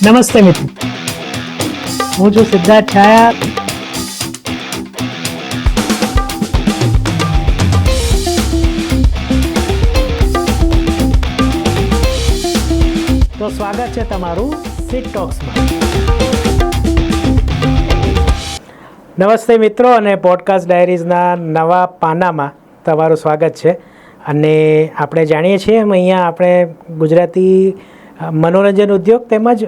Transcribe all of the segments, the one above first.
નમસ્તે મિત્રો, હું છું સિદ્ધાર્થ છાયા. તો સ્વાગત છે તમારું સિટ ટોક્સમાં. નમસ્તે મિત્રો, અને પોડકાસ્ટ ડાયરીઝના નવા પાનામાં તમારું સ્વાગત છે. અને આપણે જાણીએ છીએ એમ અહીંયા આપણે ગુજરાતી મનોરંજન ઉદ્યોગ તેમજ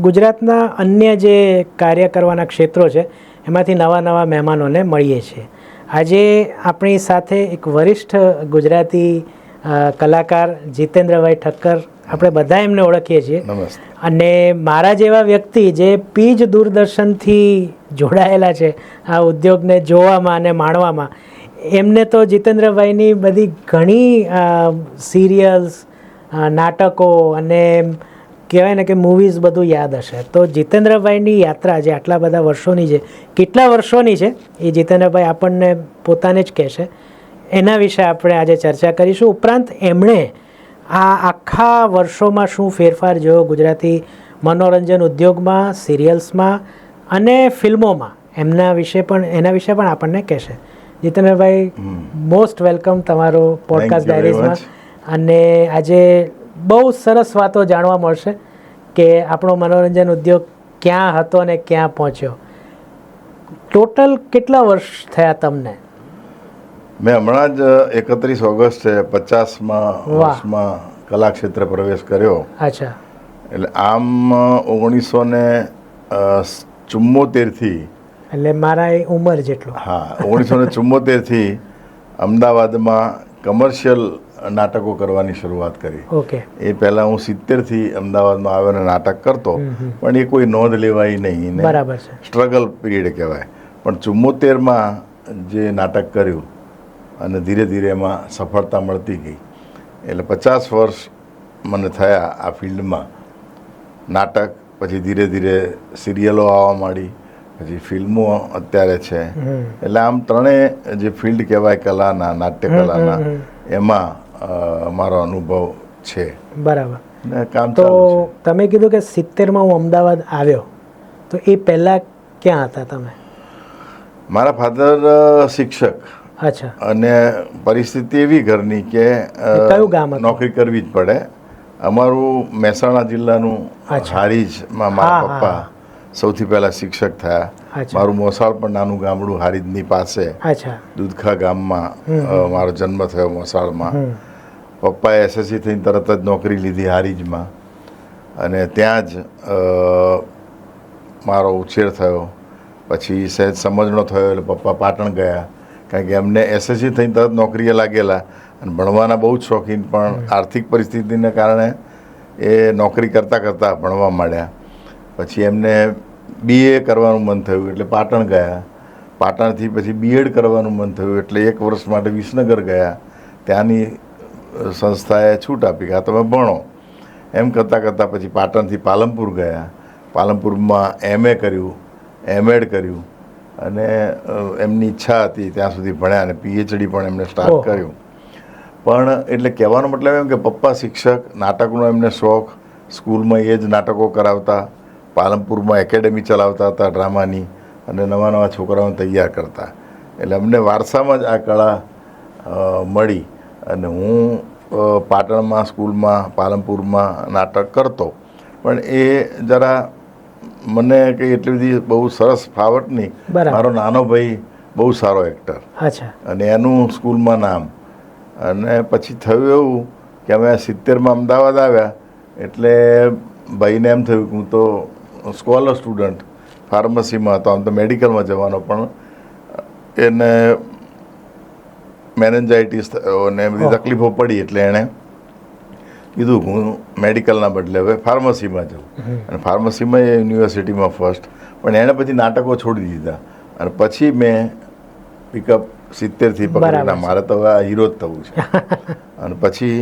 ગુજરાતના અન્ય જે કાર્ય કરવાના ક્ષેત્રો છે એમાંથી નવા નવા મહેમાનોને મળીએ છીએ. આજે આપણી સાથે એક વરિષ્ઠ ગુજરાતી કલાકાર જીતેન્દ્રભાઈ ઠક્કર, આપણે બધા એમને ઓળખીએ છીએ. નમસ્તે. અને મારા જેવા વ્યક્તિ જે પીજ દૂરદર્શનથી જોડાયેલા છે આ ઉદ્યોગને જોવામાં અને માણવામાં, એમને તો જીતેન્દ્રભાઈની બધી ઘણી સિરિયલ્સ, નાટકો અને કહેવાય ને કે મૂવીઝ બધું યાદ હશે. તો જીતેન્દ્રભાઈની યાત્રા જે આટલા બધા વર્ષોની છે, કેટલા વર્ષોની છે એ જીતેન્દ્રભાઈ આપણને પોતાને જ કહેશે. એના વિશે આપણે આજે ચર્ચા કરીશું. ઉપરાંત એમણે આ આખા વર્ષોમાં શું ફેરફાર જોયો ગુજરાતી મનોરંજન ઉદ્યોગમાં, સિરિયલ્સમાં અને ફિલ્મોમાં, એના વિશે પણ આપણને કહેશે. જીતેન્દ્રભાઈ, મોસ્ટ વેલકમ તમારો પોડકાસ્ટ ડાયરીઝમાં. અને આજે બહુ સરસ વાતો જાણવા મળશે કે આપણો મનોરંજન ઉદ્યોગ ક્યાં હતો અને ક્યાં પહોંચ્યો. ટોટલ કેટલા વર્ષ થયા તમને? મેં હમણાં જ 31 ઓગસ્ટે 50મા વર્ષમાં કલાક્ષેત્રે પ્રવેશ કર્યો. અચ્છા. એટલે આમ 1974થી, એટલે મારા ઉંમર જેટલો. હા, 1974થી અમદાવાદમાં કમર્શિયલ નાટકો કરવાની શરૂઆત કરી. ઓકે. એ પહેલાં હું 70થી અમદાવાદમાં આવ્યો અને નાટક કરતો, પણ એ કોઈ નોંધ લેવાય નહીં. બરાબર છે. સ્ટ્રગલ પીરિયડ કહેવાય. પણ 74માં જે નાટક કર્યું અને ધીરે ધીરે એમાં સફળતા મળતી ગઈ, એટલે 50 વર્ષ મને થયા આ ફિલ્ડમાં. નાટક પછી ધીરે ધીરે સિરિયલો આવવા માંડી, પછી ફિલ્મો અત્યારે છે. એટલે આમ ત્રણેય જે ફિલ્ડ કહેવાય કલાના, નાટ્ય કલાના, એમાં મારો અનુભવ છે. બરાબર. કામ તો તમે કીધું કે 70માં હું અમદાવાદ આવ્યો, તો એ પહેલાં ક્યાં હતા તમે? મારા ફાધર શિક્ષક. અચ્છા. અને પરિસ્થિતિ એવી ઘરની કે કયું ગામ હતું? નોકરી કરવી જ પડે. અમારું મહેસાણા જિલ્લાનું હારીજમાં મારા પપ્પા સૌથી પહેલાં શિક્ષક થયા. મારું મોસાળ પણ નાનું ગામડું હારીજની પાસે, દૂધખા ગામમાં મારો જન્મ થયો મોસાળમાં. પપ્પાએ એસએસસી થઈને તરત જ નોકરી લીધી હારીજમાં, અને ત્યાં જ મારો ઉછેર થયો. પછી સહેજ સમજણો થયો એટલે પપ્પા પાટણ ગયા, કારણ કે એમને એસએસસી થઈને તરત નોકરીએ લાગેલા અને ભણવાના બહુ જ શોખીન, પણ આર્થિક પરિસ્થિતિને કારણે એ નોકરી કરતાં કરતાં ભણવા માંડ્યા. પછી એમને BA કરવાનું મન થયું એટલે પાટણ ગયા. પાટણથી પછી BEd કરવાનું મન થયું એટલે 1 વર્ષ માટે વિસનગર ગયા. ત્યાંની સંસ્થાએ છૂટ આપી કે તમે ભણો. એમ કરતાં કરતાં પછી પાટણથી પાલનપુર ગયા. પાલનપુરમાં MA કર્યું, MEd કર્યું, અને એમની ઈચ્છા હતી ત્યાં સુધી ભણ્યા, અને PhD પણ એમને સ્ટાર્ટ કર્યું. પણ એટલે કહેવાનો મતલબ એમ કે પપ્પા શિક્ષક, નાટકનો એમને શોખ, સ્કૂલમાં એ જ નાટકો કરાવતા, પાલનપુરમાં એકેડેમી ચલાવતા હતા ડ્રામાની, અને નવા નવા છોકરાઓને તૈયાર કરતા. એટલે અમને વારસામાં જ આ કળા મળી, અને હું પાટણમાં સ્કૂલમાં, પાલનપુરમાં નાટક કરતો. પણ એ જરા મને કંઈ એટલી બધી બહુ સરસ ફાવટ નહીં. મારો નાનો ભાઈ બહુ સારો એક્ટર, અને એનું સ્કૂલમાં નામ. અને પછી થયું એવું કે અમે 70માં અમદાવાદ આવ્યા એટલે ભાઈને એમ થયું કે હું તો સ્કોલર સ્ટુડન્ટ, ફાર્મસીમાં હતો, આમ તો મેડિકલમાં જવાનો, પણ એને મેનેન્જાઇટિસ થયો અને બધી તકલીફો પડી, એટલે એણે કીધું હું મેડિકલના બદલે હવે ફાર્મસીમાં જાઉં. અને ફાર્મસીમાં એ યુનિવર્સિટીમાં ફર્સ્ટ, પણ એણે પછી નાટકો છોડી દીધા. અને પછી મેં પિકઅપ 70થી પકડીને મારે તો હવે આ હીરો જ થવું છે. અને પછી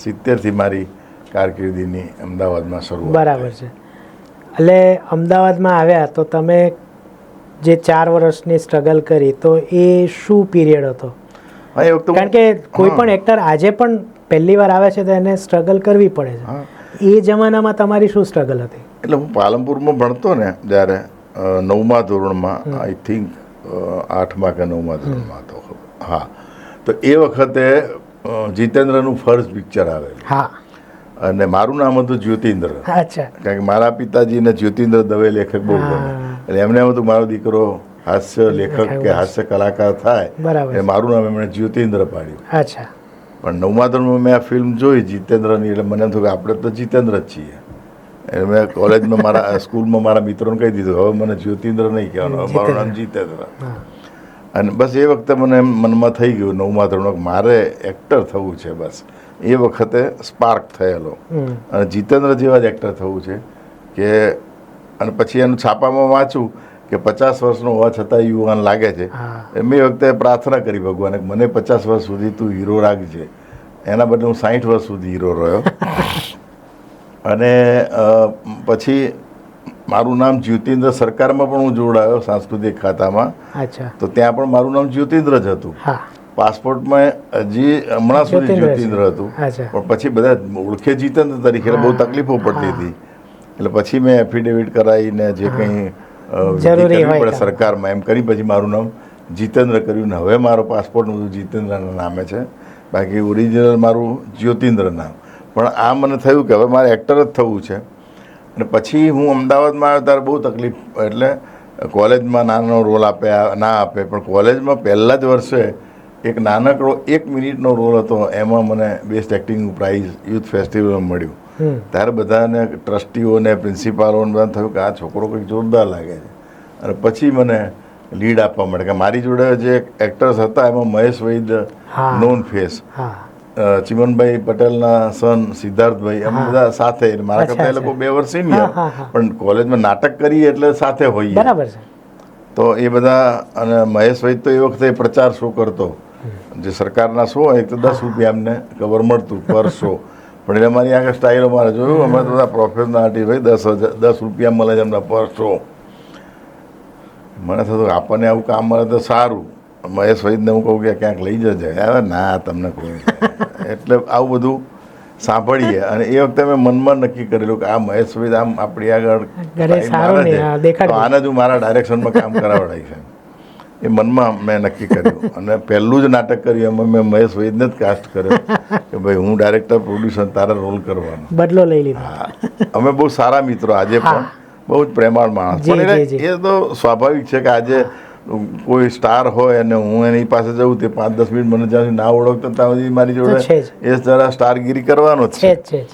70થી મારી કારકિર્દીની અમદાવાદમાં શરૂઆત. બરાબર છે. એટલે અમદાવાદમાં આવ્યા તો તમે જે 4 વર્ષની સ્ટ્રગલ કરી, તો એ શું પીરિયડ હતો? કારણ કે કોઈ પણ એક્ટર આજે પણ પહેલી વાર આવે છે તો એને સ્ટ્રગલ કરવી પડે છે. એ જમાનામાં તમારી શું સ્ટ્રગલ હતી? એટલે હું પાલનપુરમાં ભણતો ને જ્યારે 9મા ધોરણમાં, આઈ થિંક 8મા કે 9મા ધોરણમાં હતો, હા, તો એ વખતે જીતેન્દ્રનું ફર્સ્ટ પિક્ચર આવેલું. હા. અને મારું નામ હતું જ્યોતિન્દ્ર. અચ્છા. કારણ કે મારા પિતાજીને જ્યોતિન્દ્ર દવે લેખક બહુ ગમે, એટલે એમને એમ હતું મારો દીકરો હાસ્ય લેખક કે હાસ્ય કલાકાર થાય, બરાબર. એ મારું નામ એમણે જ્યોતિન્દ્ર પાડ્યું. અચ્છા. પણ 9મા ધોરણમાં મેં આ ફિલ્મ જોઈ જીતેન્દ્રની, એટલે મને એમ થયું કે આપણે તો જીતેન્દ્ર જ છીએ. એટલે મેં કોલેજમાં મારા સ્કૂલમાં મારા મિત્રોને કહી દીધું, હવે મને જ્યોતિન્દ્ર નહીં કહેવાનું, હવે મારું નામ જીતેન્દ્ર. અને બસ એ વખતે મને એમ મનમાં થઈ ગયું 9મા ધોરણમાં મારે એક્ટર થવું છે. બસ એ વખતે સ્પાર્ક થયેલો, અને જીતેન્દ્ર જેવા જ એક્ટર થવું છે કે. અને પછી એનું છાપામાં વાંચું કે 50 વર્ષનો હોવા છતાં યુવાન લાગે છે. મેં એ વખતે પ્રાર્થના કરી ભગવાને, મને 50 વર્ષ સુધી તું હીરો રાખજે. એના બદલે હું 60 વર્ષ સુધી હીરો રહ્યો. અને પછી મારું નામ જ્યોતિન્દ્ર, સરકારમાં પણ હું જોડાયો સાંસ્કૃતિક ખાતામાં. તો ત્યાં પણ મારું નામ જ્યોતિન્દ્ર જ હતું. પાસપોર્ટમાં હજી હમણાં સુધી જ્યોતિન્દ્ર હતું, પણ પછી બધા ઓળખે જીતેન્દ્ર તરીકે, બહુ તકલીફો પડતી હતી. એટલે પછી મેં એફિડેવિટ કરાવીને જે કંઈ કરવી પડે સરકારમાં એમ કરી પછી મારું નામ જીતેન્દ્ર કર્યું. ને હવે મારો પાસપોર્ટ બધું જીતેન્દ્રના નામે છે, બાકી ઓરિજિનલ મારું જ્યોતિન્દ્ર નામ. પણ આ મને થયું કે હવે મારે એક્ટર જ થવું છે. અને પછી હું અમદાવાદમાં આવ્યો ત્યારે બહુ તકલીફ, એટલે કોલેજમાં નાનો રોલ આપે ના આપે, પણ કોલેજમાં પહેલાં જ વર્ષે એક નાનકડો 1 મિનિટનો રોલ હતો, એમાં મને બેસ્ટ એક્ટિંગ પ્રાઇઝ યુથ ફેસ્ટિવલમાં મળ્યું. ત્યારે બધાને ટ્રસ્ટીઓને પ્રિન્સિપાલોને બધાને થયું કે આ છોકરો કંઈક જોરદાર લાગે છે. અને પછી મને લીડ આપવા મળે કે મારી જોડે જે એક્ટર્સ હતા એમાં મહેશ વૈદ નોન ફેસ, ચિમનભાઈ પટેલના સન સિદ્ધાર્થભાઈ, એમ બધા સાથે. મારા કરતાં એ લોકો 2 વર્ષ સિનિયર, પણ કોલેજમાં નાટક કરીએ એટલે સાથે હોઈએ. બરાબર છે. તો એ બધા, અને મહેશ વૈદ તો એ વખતે પ્રચાર શો કરતો, જે સરકારના શો હોય તો 10 રૂપિયા એમને કવર મળતું પર શો. પણ એટલે મારી આગળ સ્ટાઇલો મારે જોયું, અમે તો બધા પ્રોફેશનલ આર્ટિસ્ટ ભાઈ 10 રૂપિયા મળે છે એમના પર શો. મને થતું આપણને આવું કામ મળે તો સારું. મહેશ વૈદને હું કહું કે ક્યાંક લઈ જજે, હવે ના તમને કોઈ. એટલે આવું બધું સાંભળીએ. અને એ વખતે મેં મનમાં નક્કી કરેલું કે આ મહેશ વૈદ આમ આપણી આગળ તો આને જ હું મારા ડાયરેક્શનમાં કામ કરાવડાય છે. એ મનમાં મેં નક્કી કર્યું. અને પહેલું જ નાટક કર્યું એમાં મેં મહેશ વૈદને જ કાસ્ટ કર્યો કે ભાઈ હું ડાયરેક્ટર પ્રોડ્યુસર, તારા રોલ કરવાનો. બદલો લઈ લીધો. હા, અમે બહુ સારા મિત્રો, આજે પણ બહુ જ પ્રેમાળ માણસ. પણ એ તો સ્વાભાવિક છે કે આજે કોઈ સ્ટાર હોય અને હું એની પાસે જઉં તે 5-10 મિનિટ મને જ્યાં ના ઓળખતો ત્યાં સુધી મારી જોડે એ જરા સ્ટારગીરી કરવાનો જ છે.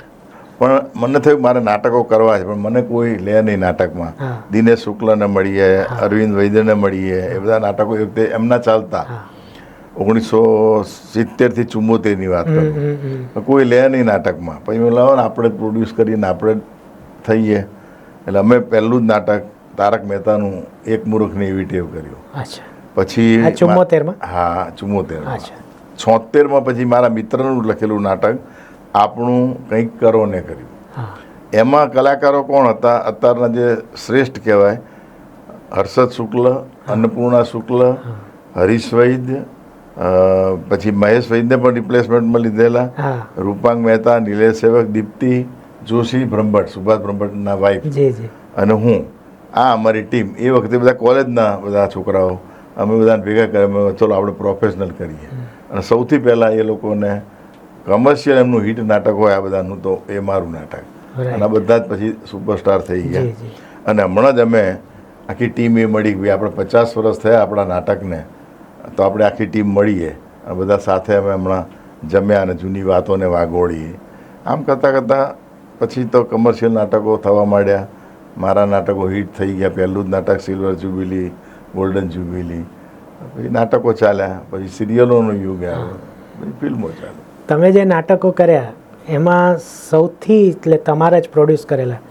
પણ મને થયું મારે નાટકો કરવા છે, પણ મને કોઈ લે નહીં નાટકમાં. દિનેશ શુક્લને મળીએ, અરવિંદ વૈદ્યને મળીએ, એ બધા નાટકો એ વખતે એમના ચાલતા. 1970 થી 74ની વાત કરું, કોઈ લે નહીં નાટકમાં. પછી મેં લાવો ને આપણે પ્રોડ્યુસ કરીને આપણે થઈએ. એટલે અમે પહેલું જ નાટક તારક મહેતાનું એક મૂર્ખની એવી ટેવ કર્યું. પછી 74માં, હા 74માં, 76માં પછી મારા મિત્રનું લખેલું નાટક આપણું કંઈક કરો ને કર્યું. એમાં કલાકારો કોણ હતા અત્યારના જે શ્રેષ્ઠ કહેવાય, હર્ષદ શુક્લ, અન્નપૂર્ણા શુક્લ, હરીશ વૈદ્ય, પછી મહેશ વૈદ્યને પણ રિપ્લેસમેન્ટમાં લીધેલા, રૂપાંગ મહેતા, નિલેશ સેવક, દીપ્તિ જોશી બ્રહ્મભટ્ટ, સુભાષ બ્રહ્મભટ્ટના વાઇફ, અને હું. આ અમારી ટીમ. એ વખતે બધા કોલેજના બધા છોકરાઓ અમે બધાને ભેગા કર્યા, ચલો આપણે પ્રોફેશનલ કરીએ. અને સૌથી પહેલાં એ લોકોને કમર્શિયલ એમનું હિટ નાટક હોય આ બધાનું, તો એ મારું નાટક. અને આ બધા જ પછી સુપરસ્ટાર થઈ ગયા. અને હમણાં જ અમે આખી ટીમ એ મળી ગઈ, આપણે 50 વર્ષ થયા આપણા નાટકને, તો આપણે આખી ટીમ મળીએ, બધા સાથે અમે હમણાં જમ્યા અને જૂની વાતોને વાગોળીએ. આમ કરતાં કરતાં પછી તો કમર્શિયલ નાટકો થવા માંડ્યા. મારા નાટકો હિટ થઈ ગયા. પહેલું જ નાટક સિલ્વર જ્યુબિલી, ગોલ્ડન જ્યુબિલી, પછી નાટકો ચાલ્યા, પછી સિરિયલોનો યુગ આવ્યો, પછી ફિલ્મો ચાલી. તમે જે નાટકો કર્યા એમાં સૌથી, એટલે તમારા જ પ્રોડ્યુસ કરેલા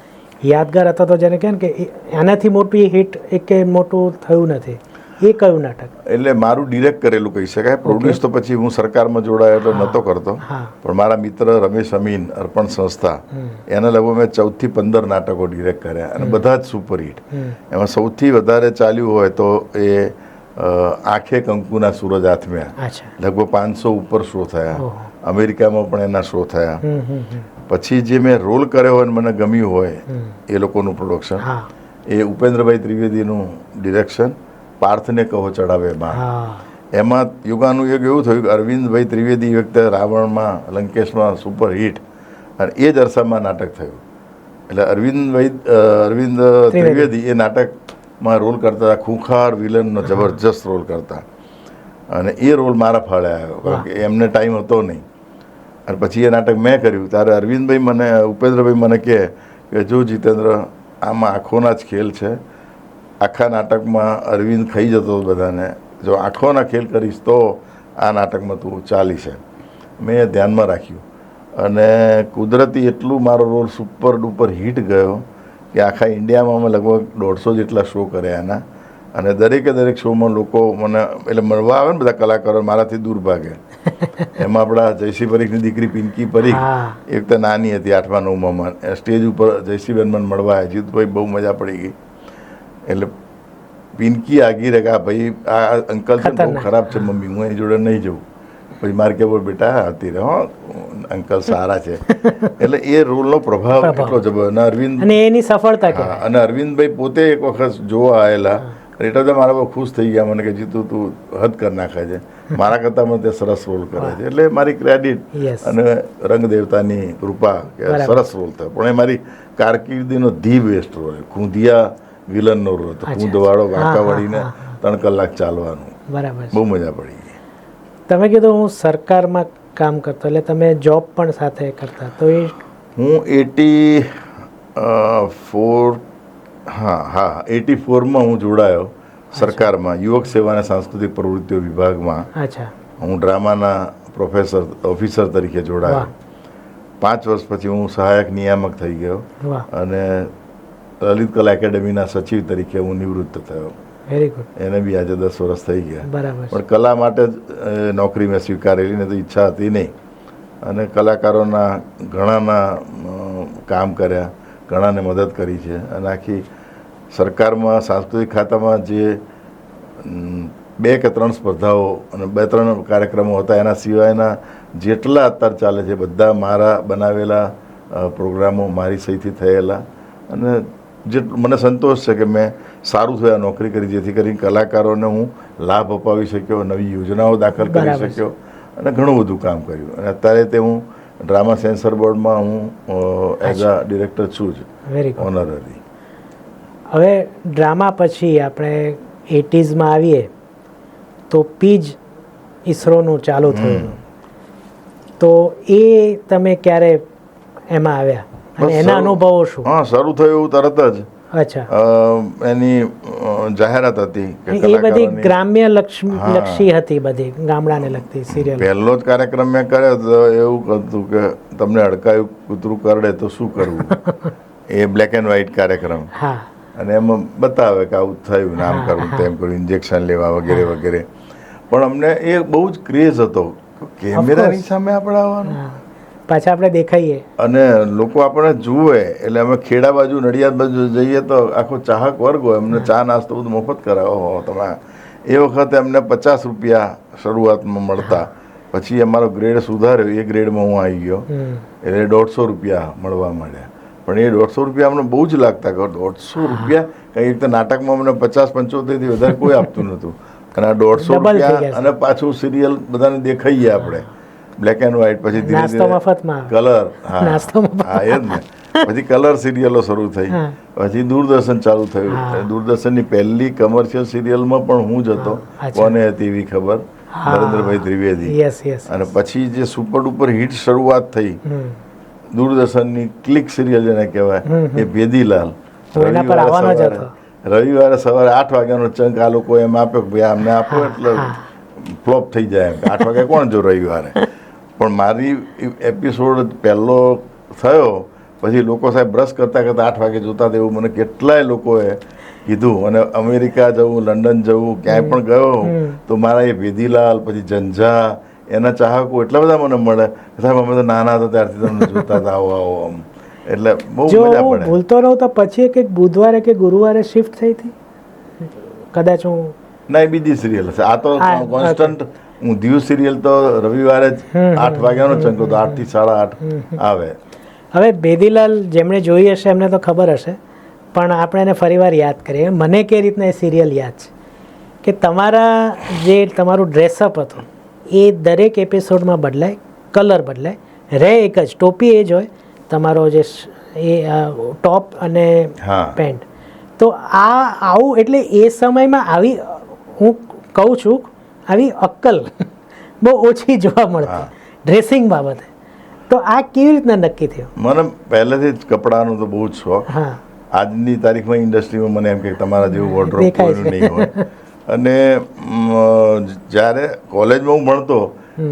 યાદગાર હતા તો જેને કહે ને કે એનાથી મોટી હિટ એક મોટું થયું નથી, એ કયું નાટક? એટલે મારું ડિરેક્ટ કરેલું કહી શકાય. પ્રોડ્યુસ તો પછી હું સરકારમાં જોડાયો એટલે નહોતો કરતો, પણ મારા મિત્ર રમેશ અમીન, અર્પણ સંસ્થા, એના લગભગ મેં 14 થી 15 નાટકો ડિરેક્ટ કર્યા, અને બધા જ સુપરહિટ. એમાં સૌથી વધારે ચાલ્યું હોય તો એ આંખે કંકુના સૂરજ આથમ્યા, લગભગ 500 ઉપર શો થયા. અમેરિકામાં પણ એના શો થયા. પછી જે મેં રોલ કર્યો હોય અને મને ગમ્યું હોય એ લોકોનું પ્રોડક્શન, હા એ ઉપેન્દ્રભાઈ ત્રિવેદીનું ડિરેક્શન, પાર્થને કહો ચડાવે માં. હા એમાં યુગાનુયુગ એવું થયું કે અરવિંદભાઈ ત્રિવેદી એ વખતે રાવણમાં, લંકેશમાં સુપર હિટ, અને એ જ અરસામાં નાટક થયું. એટલે અરવિંદ ત્રિવેદી એ નાટકમાં રોલ કરતા હતા, ખૂંખાર વિલનનો જબરજસ્ત રોલ કરતા, અને એ રોલ મારા ફાળે આવ્યો કારણ કે એમને ટાઈમ હતો નહીં. અને પછી એ નાટક મેં કર્યું ત્યારે ઉપેન્દ્રભાઈ મને કહે કે જો જીતેન્દ્ર, આમાં આંખોના જ ખેલ છે. આખા નાટકમાં અરવિંદ ખાઈ જતો બધાને, જો આંખોના ખેલ કરીશ તો આ નાટકમાં તું ચાલી છે. મેં એ ધ્યાનમાં રાખ્યું અને કુદરતી એટલું મારો રોલ સુપર ડુપર હિટ ગયો કે આખા ઇન્ડિયામાં અમે લગભગ 150 જેટલા શો કર્યા એના. અને દરેક શોમાં લોકો મને એટલે મળવા આવે ને બધા કલાકારો, મારાથી દૂર ભાગે. એમાં આપણા જયશ્રી પરીખની દીકરી પિંકી પરીખ એ વખતે નાની હતી, 8મા 9મામાં, સ્ટેજ ઉપર જયશ્રીબેન મને મળવા આવ્યા. જીતુભાઈ બહુ મજા પડી ગઈ. એટલે પિંકી આગી રહે કે ભાઈ આ અંકલ છે બહુ ખરાબ છે મમ્મી, હું એની જોડે નહીં જઉં. પછી મારે કે બોલ બેટા આવતી રહે, હો અંકલ સારા છે. એટલે એ રોલનો પ્રભાવ એટલો જબરદસ્ત. અરવિંદ અને એની સફળતા, અને અરવિંદભાઈ પોતે એક વખત જોવા આવેલા એટલે તો મારા બહુ ખુશ થઈ ગયા મને કે જીતુ તું હદ કરી નાખે છે, મારા કરતાં મને તે સરસ રોલ કરે છે. એટલે મારી ક્રેડિટ અને રંગદેવતાની કૃપા કે સરસ રોલ થયો. પણ એ મારી કારકિર્દીનો ધી બેસ્ટ રોલ, ખૂંધિયા વિલનનો રોલ હતો. ખૂંધવાળો વાંકાવાળીને 3 કલાક ચાલવાનું, બરાબર, બહુ મજા પડી ગઈ. તમે કીધું હું સરકારમાં કામ કરતો, એટલે તમે જોબ પણ સાથે કરતા, તો એ હું 84માં હું જોડાયો સરકારમાં, યુવક સેવા અને સાંસ્કૃતિક પ્રવૃત્તિઓ વિભાગમાં. અચ્છા. હું ડ્રામાના ઓફિસર તરીકે જોડાયો. 5 વર્ષ પછી હું સહાયક નિયામક થઈ ગયો અને લલિત કલા એકેડેમીના સચિવ તરીકે હું નિવૃત્ત થયો. Very good. એને બી આજે 10 વર્ષ થઈ ગયા. બરાબર. પણ કલા માટે જ નોકરી મેં સ્વીકારેલી, ને તો ઈચ્છા હતી નહીં. અને કલાકારોના ઘણાના કામ કર્યા, ઘણાને મદદ કરી છે. અને આખી સરકારમાં સાંસ્કૃતિક ખાતામાં જે 2 કે 3 સ્પર્ધાઓ અને 2-3 કાર્યક્રમો હતા, એના સિવાયના જેટલા અત્યારે ચાલે છે બધા મારા બનાવેલા પ્રોગ્રામો, મારી સહીથી થયેલા. અને જે મને સંતોષ છે કે મેં સારું થયું આ નોકરી કરી, જેથી કરીને કલાકારોને હું લાભ અપાવી શક્યો, નવી યોજનાઓ દાખલ કરી શક્યો અને ઘણું બધું કામ કર્યું. અને અત્યારે તે હું ડ્રામા સેન્સર બોર્ડમાં હું એઝ અ ડિરેક્ટર છું જ, ઓનરરી. હવે ડ્રામા પછી આપણે 80sમાં આવીએ તો પીજ ઈસરોનું ચાલુ થયું, તો એ તમે ક્યારે એમાં આવ્યા અને એના અનુભવો શું? હા, શરૂ થયું તરત જ. અચ્છા. એની જાહેરાત હતી કે એ બધી ગ્રામ્ય લક્ષી હતી, બધી ગામડાને લગતી સિરિયલ. પહેલો જ કાર્યક્રમ મેં કર્યો તો એવું હતું કે તમને અડકાયું કૂતરું કરડે તો શું કરવું. એ બ્લેક એન્ડ વ્હાઇટ કાર્યક્રમ. હા. અને એમાં બતાવે કે આવું થયું, નામ કરવું, તેમ કરવું, ઇન્જેક્શન લેવા વગેરે વગેરે. પણ અમને એ બહુ જ ક્રેઝ હતો, કેમેરાની સામે આપણે આવવાનું, પાછા આપણે દેખાઈએ અને લોકો આપણે જુએ. એટલે અમે ખેડા બાજુ, નડિયાદ બાજુ જઈએ તો આખો ચાહક વર્ગ હોય, એમને ચા નાસ્તો બધું મફત કરાવો તમે. એ વખતે અમને 50 રૂપિયા શરૂઆતમાં મળતા. પછી અમારો ગ્રેડ સુધાર્યો, એ ગ્રેડમાં હું આવી ગયો એટલે 150 રૂપિયા મળવા માંડ્યા. પણ એ 150 રૂપિયા અમને બહુ જ લાગતા કે 150 રૂપિયા, કંઈ રીતે નાટકમાં અમને 50-75થી વધારે કોઈ આપતું નહોતું. અને આ 150 રૂપિયા, અને પાછું સિરિયલ બધાને દેખાઈએ આપણે બ્લેક એન્ડ વ્હાઇટ. પછી ધીરે ધીરે કલર, હા એ જ ને. પછી કલર સિરિયલો શરૂ થઈ, પછી દૂરદર્શન ચાલુ થયું. દૂરદર્શનની પહેલી કમર્શિયલ સિરિયલમાં પણ હું જ હતો, કોને હતી એવી ખબર, નરેન્દ્રભાઈ ત્રિવેદી. અને પછી જે સુપર ડુપર હિટ શરૂઆત થઈ દૂરદર્શનની ક્લિક સિરિયલ જેને કહેવાય, એ ભેદીલાલ. રવિવારે સવારે 8 વાગ્યાનો ચંક આ લોકો એમ આપ્યો કે ભાઈ અમને આપો, એટલે ફ્લોપ થઈ જાય. 8 વાગે કોણ જો રવિવારે. પણ મારી એપિસોડ પહેલો થયો પછી લોકો સાહેબ બ્રશ કરતાં કરતાં 8 વાગે જોતા હતા, એવું મને કેટલાય લોકોએ કીધું. અને અમેરિકા જવું, લંડન જવું, ક્યાંય પણ ગયો તો મારા એ ભેદીલાલ, પછી ઝંઝા, એના ચાહકો એટલા બધા મને મળે. સાહેબ અમે તો નાના હતા ત્યારથી તમને જોતા હતા, આવો આવો આમ. એટલે બહુ મજા પડે. ભૂલતો રહું તો પછી કંઈક બુધવારે કે ગુરુવારે શિફ્ટ થઈ હતી કદાચ. હું ના, એ બીજી સિરિયલ હશે. આ તો કોન્સ્ટન્ટ હું દીવ સિરિયલ તો રવિવારે જ 8 વાગ્યાનો ચંકો તો 8 થી 8:30 આવે. હવે ભેદીલાલ જેમણે જોઈ હશે એમને તો ખબર હશે, પણ આપણે એને ફરીવાર યાદ કરીએ. મને કે રીતના એ સિરિયલ યાદ છે કે તમારું ડ્રેસઅપ હતું એ દરેક એપિસોડમાં બદલાય, કલર બદલાય, રહે એક જ, ટોપી એ જ હોય, તમારો જે એ ટોપ અને પેન્ટ. તો આવું એટલે એ સમયમાં આવી, હું કહું છું, આવી અક્કલ બહુ ઓછી જોવા મળતી ડ્રેસિંગ બાબતે. તો આ કેવી રીતના નક્કી થયું? મને પહેલેથી જ કપડાનો તો બહુ જ શોખ. આજની તારીખમાં ઇન્ડસ્ટ્રીમાં મને એમ કે તમારા જેવું વોર્ડરોબ કોઈનું નહીં હોય. અને જ્યારે કોલેજમાં હું ભણતો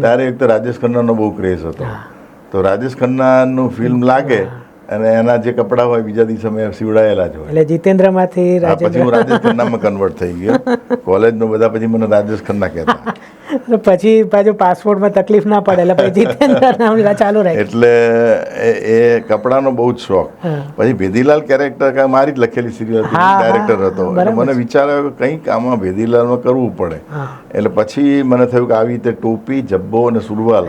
ત્યારે એક તો રાજેશ ખન્નાનો બહુ ક્રેઝ હતો. તો રાજેશ ખન્નાનું ફિલ્મ લાગે અને એના જે કપડાં હોય બીજા દિવસે મેં સીવડાયેલા જ હોય. એટલે જીતેન્દ્રમાંથી પછી હું રાજેશ ખન્નામાં કન્વર્ટ થઈ ગયો. કોલેજમાં બધા પછી મને રાજેશ ખન્ના કહેતા. પછી પાછું પાસપોર્ટમાં તકલીફ ના પડે એટલે પછી જીતેન્દ્ર નામ ચાલુ રહે. એટલે એ કપડાનો બહુ જ શોખ. પછી ભેદીલાલ કેરેક્ટર મારી જ લખેલી સિરિયલ ડાયરેક્ટર હતો એટલે મને વિચાર આવ્યો કે કંઈક આમાં ભેદીલાલમાં કરવું પડે. એટલે પછી મને થયું કે આવી રીતે ટોપી, જબ્બો અને સુરવાલ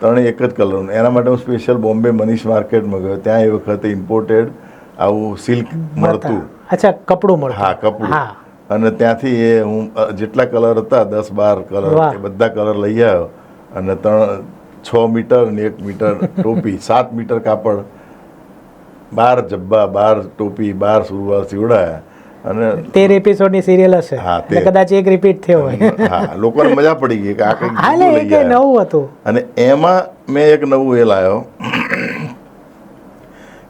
ત્રણે એક જ કલરનું. એના માટે હું સ્પેશિયલ બોમ્બે મનીષ માર્કેટમાં ગયો. ત્યાં એ વખતે ઇમ્પોર્ટેડ આવું સિલ્ક મળતું. અચ્છા, કપડું મળતું. હા, કપડું. અને ત્યાંથી એ હું જેટલા કલર હતા 10-12 કલર એ બધા કલર લઈ આવ્યો અને 6 મીટર ને 1 મીટર ટોપી, 7 મીટર કાપડ, 12 જબ્બા, 12 ટોપી, 12 સુરવાલ સીવડાયા. અને 13 એપિસોડની સિરિયલ હશે. કદાચ એક રિપીટ થયો હોય. હા, લોકોને મજા પડી ગઈ કે આ કંઈક નવું હતું. અને એમાં મેં એક નવું એ લાવ્યો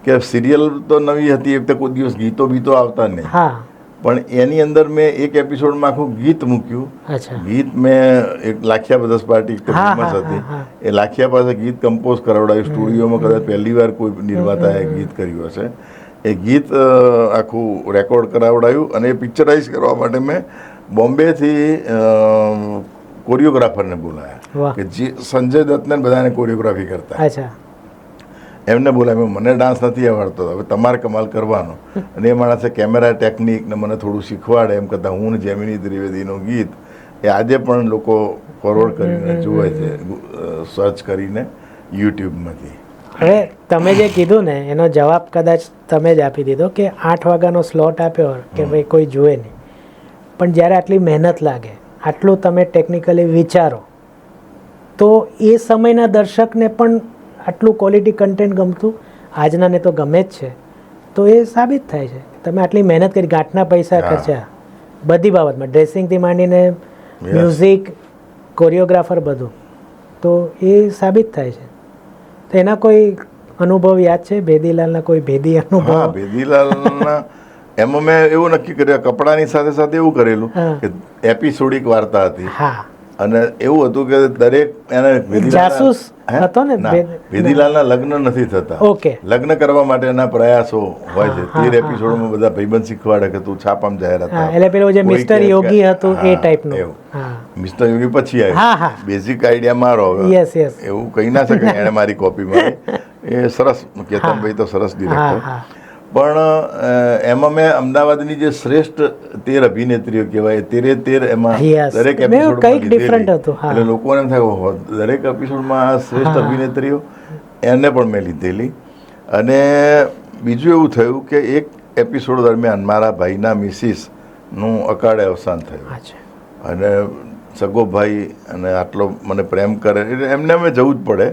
કે સિરિયલ તો નવી હતી, એક તો કોઈ દિવસ ગીતો બીતો આવતા નહીં, પણ એની અંદર મેં એક એપિસોડમાં આખું ગીત મૂક્યું. ગીત મેં એક લાખિયા બ્રધર્સ પાર્ટી ફેમસ હતી, એ લાખિયા પાસે ગીત કમ્પોઝ કરાવડાવ્યું. સ્ટુડિયોમાં કદાચ પહેલી વાર કોઈ નિર્માતાએ ગીત કર્યું હશે. એ ગીત આખું રેકોર્ડ કરાવડાવ્યું અને એ પિક્ચરાઇઝ કરવા માટે મેં બોમ્બેથી કોરિયોગ્રાફરને બોલાયા કે જે સંજય દત્તને બધાને કોરિયોગ્રાફી કરતા. એમને બોલાવ્યું. મને ડાન્સ નથી આવડતો, હવે તમારે કમાલ કરવાનો. અને એ માણસે કેમેરા ટેકનિક ને મને થોડું શીખવાડે એમ કરતાં હું ને જેમિની ત્રિવેદીનું ગીત એ આજે પણ લોકો ફોરવર્ડ કરીને જુએ છે, સર્ચ કરીને યુટ્યુબમાંથી. હવે તમે જે કીધું ને એનો જવાબ કદાચ તમે જ આપી દીધો કે 8 વાગ્યાનો સ્લોટ આપ્યો કે ભાઈ કોઈ જુએ નહીં, પણ જ્યારે આટલી મહેનત લાગે, આટલું તમે ટેકનિકલી વિચારો, તો એ સમયના દર્શકને પણ આટલું ક્વોલિટી કન્ટેન્ટ ગમતું, આજનાને તો ગમે જ છે. તો એ સાબિત થાય છે તમે આટલી મહેનત કરી, ગાંઠના પૈસા ખર્ચ્યા બધી બાબતમાં, ડ્રેસિંગથી માંડીને મ્યુઝિક, કોરિયોગ્રાફર, બધું. તો એ સાબિત થાય છે. તો એના કોઈ અનુભવ યાદ છે ભેદીલાલના? કોઈ ભેદી અનુભવ? હા, ભેદીલાલના એમાં મેં એવું નક્કી કર્યું, કપડાની સાથે સાથે એવું કરેલું કે એપિસોડિક વાર્તા હતી. અને એવું હતું કે દરેક એને જાસૂસ હતો ને, ભેદીલાલના લગ્ન નથી થતા. લગ્ન કરવા માટેના પ્રયાસો હોય છે. 13 એપિસોડમાં બધા ભાઈબંધ શીખવાડે કે તું છાપામાં જાહેરાત આપ. એટલે પેલો જે મિસ્ટર યોગી હતું એ ટાઈપનું. મિસ્ટર યોગી પછી આવ્યું. બેઝિક આઈડિયા મારો, એવું કહી ના શકે એને મારી કોપી મારી. એ સરસ, કેતનભાઈ તો સરસ ડિરેક્ટર. પણ એમાં મેં અમદાવાદની જે શ્રેષ્ઠ 13 અભિનેત્રીઓ કહેવાય, 13 એમાં દરેક એપિસોડમાં ડિફરન્ટ હતું. એટલે લોકોને એમ થાય દરેક એપિસોડમાં શ્રેષ્ઠ અભિનેત્રીઓ એને પણ મેં લીધેલી. અને બીજું એવું થયું કે એક એપિસોડ દરમિયાન મારા ભાઈના મિસિસનું અકાળે અવસાન થયું. અને સગો ભાઈ અને આટલો મને પ્રેમ કરે એટલે એમને અમે જવું જ પડે.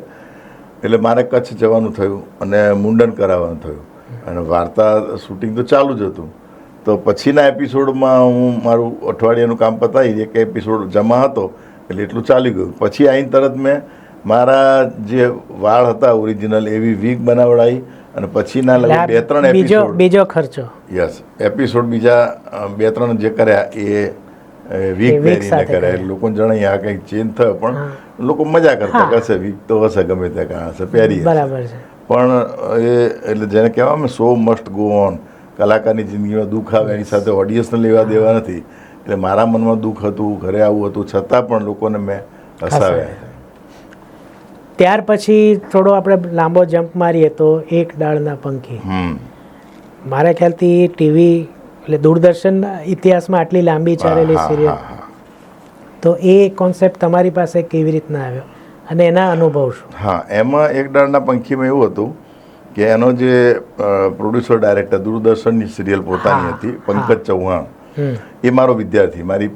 એટલે મારે કચ્છ જવાનું થયું અને મુંડન કરાવવાનું થયું. અને વાર્તા શૂટિંગ તો ચાલુ જ હતું. તો પછીના એપિસોડમાં હું મારું અઠવાડિયાનું કામ પતાવી, એક એપિસોડ જમા હતો એટલે એટલું ચાલી ગયું. પછી આવીને તરત મેં મારા જે વાળ હતા ઓરિજિનલ એવી વીગ બનાવડાવી અને પછીના લગભગ 2-3 એપિસોડ બીજો ખર્ચો, યસ, એપિસોડ બીજા 2-3 જે કર્યા એ વીગ પહેરીને કર્યા. લોકોને જણાય આ કંઈક ચેન્જ થયો, પણ લોકો મજા કરતા કશે વીગ તો હશે, ગમે ત્યાં કાં હશે પહેરી. બરાબર છે. પણ એ એટલે જેને કહેવામાં સો મસ્ટ ગો ઓન, કલાકારની જિંદગીમાં દુઃખ આવે એની સાથે ઓડિયન્સને લેવા દેવા નથી. એટલે મારા મનમાં દુઃખ હતું, ઘરે આવું હતું, છતાં પણ લોકોને મેં હસાવ્યા. ત્યાર પછી થોડો આપણે લાંબો જમ્પ મારીએ તો એક ડાળના પંખી, મારા ખ્યાલથી ટીવી એટલે દૂરદર્શનના ઇતિહાસમાં આટલી લાંબી ચાલેલી સિરિયલ. તો એ કોન્સેપ્ટ તમારી પાસે કેવી રીતના આવ્યો અને એના અનુભવ શું? હા, એમાં એક ડાળના પંખીમાં એવું હતું કે એનો જે પ્રોડ્યુસર ડાયરેક્ટર દૂરદર્શનની સિરિયલ પોતાની હતી પંકજ ચૌહાણ, એ મારો વિદ્યાર્થી. મારી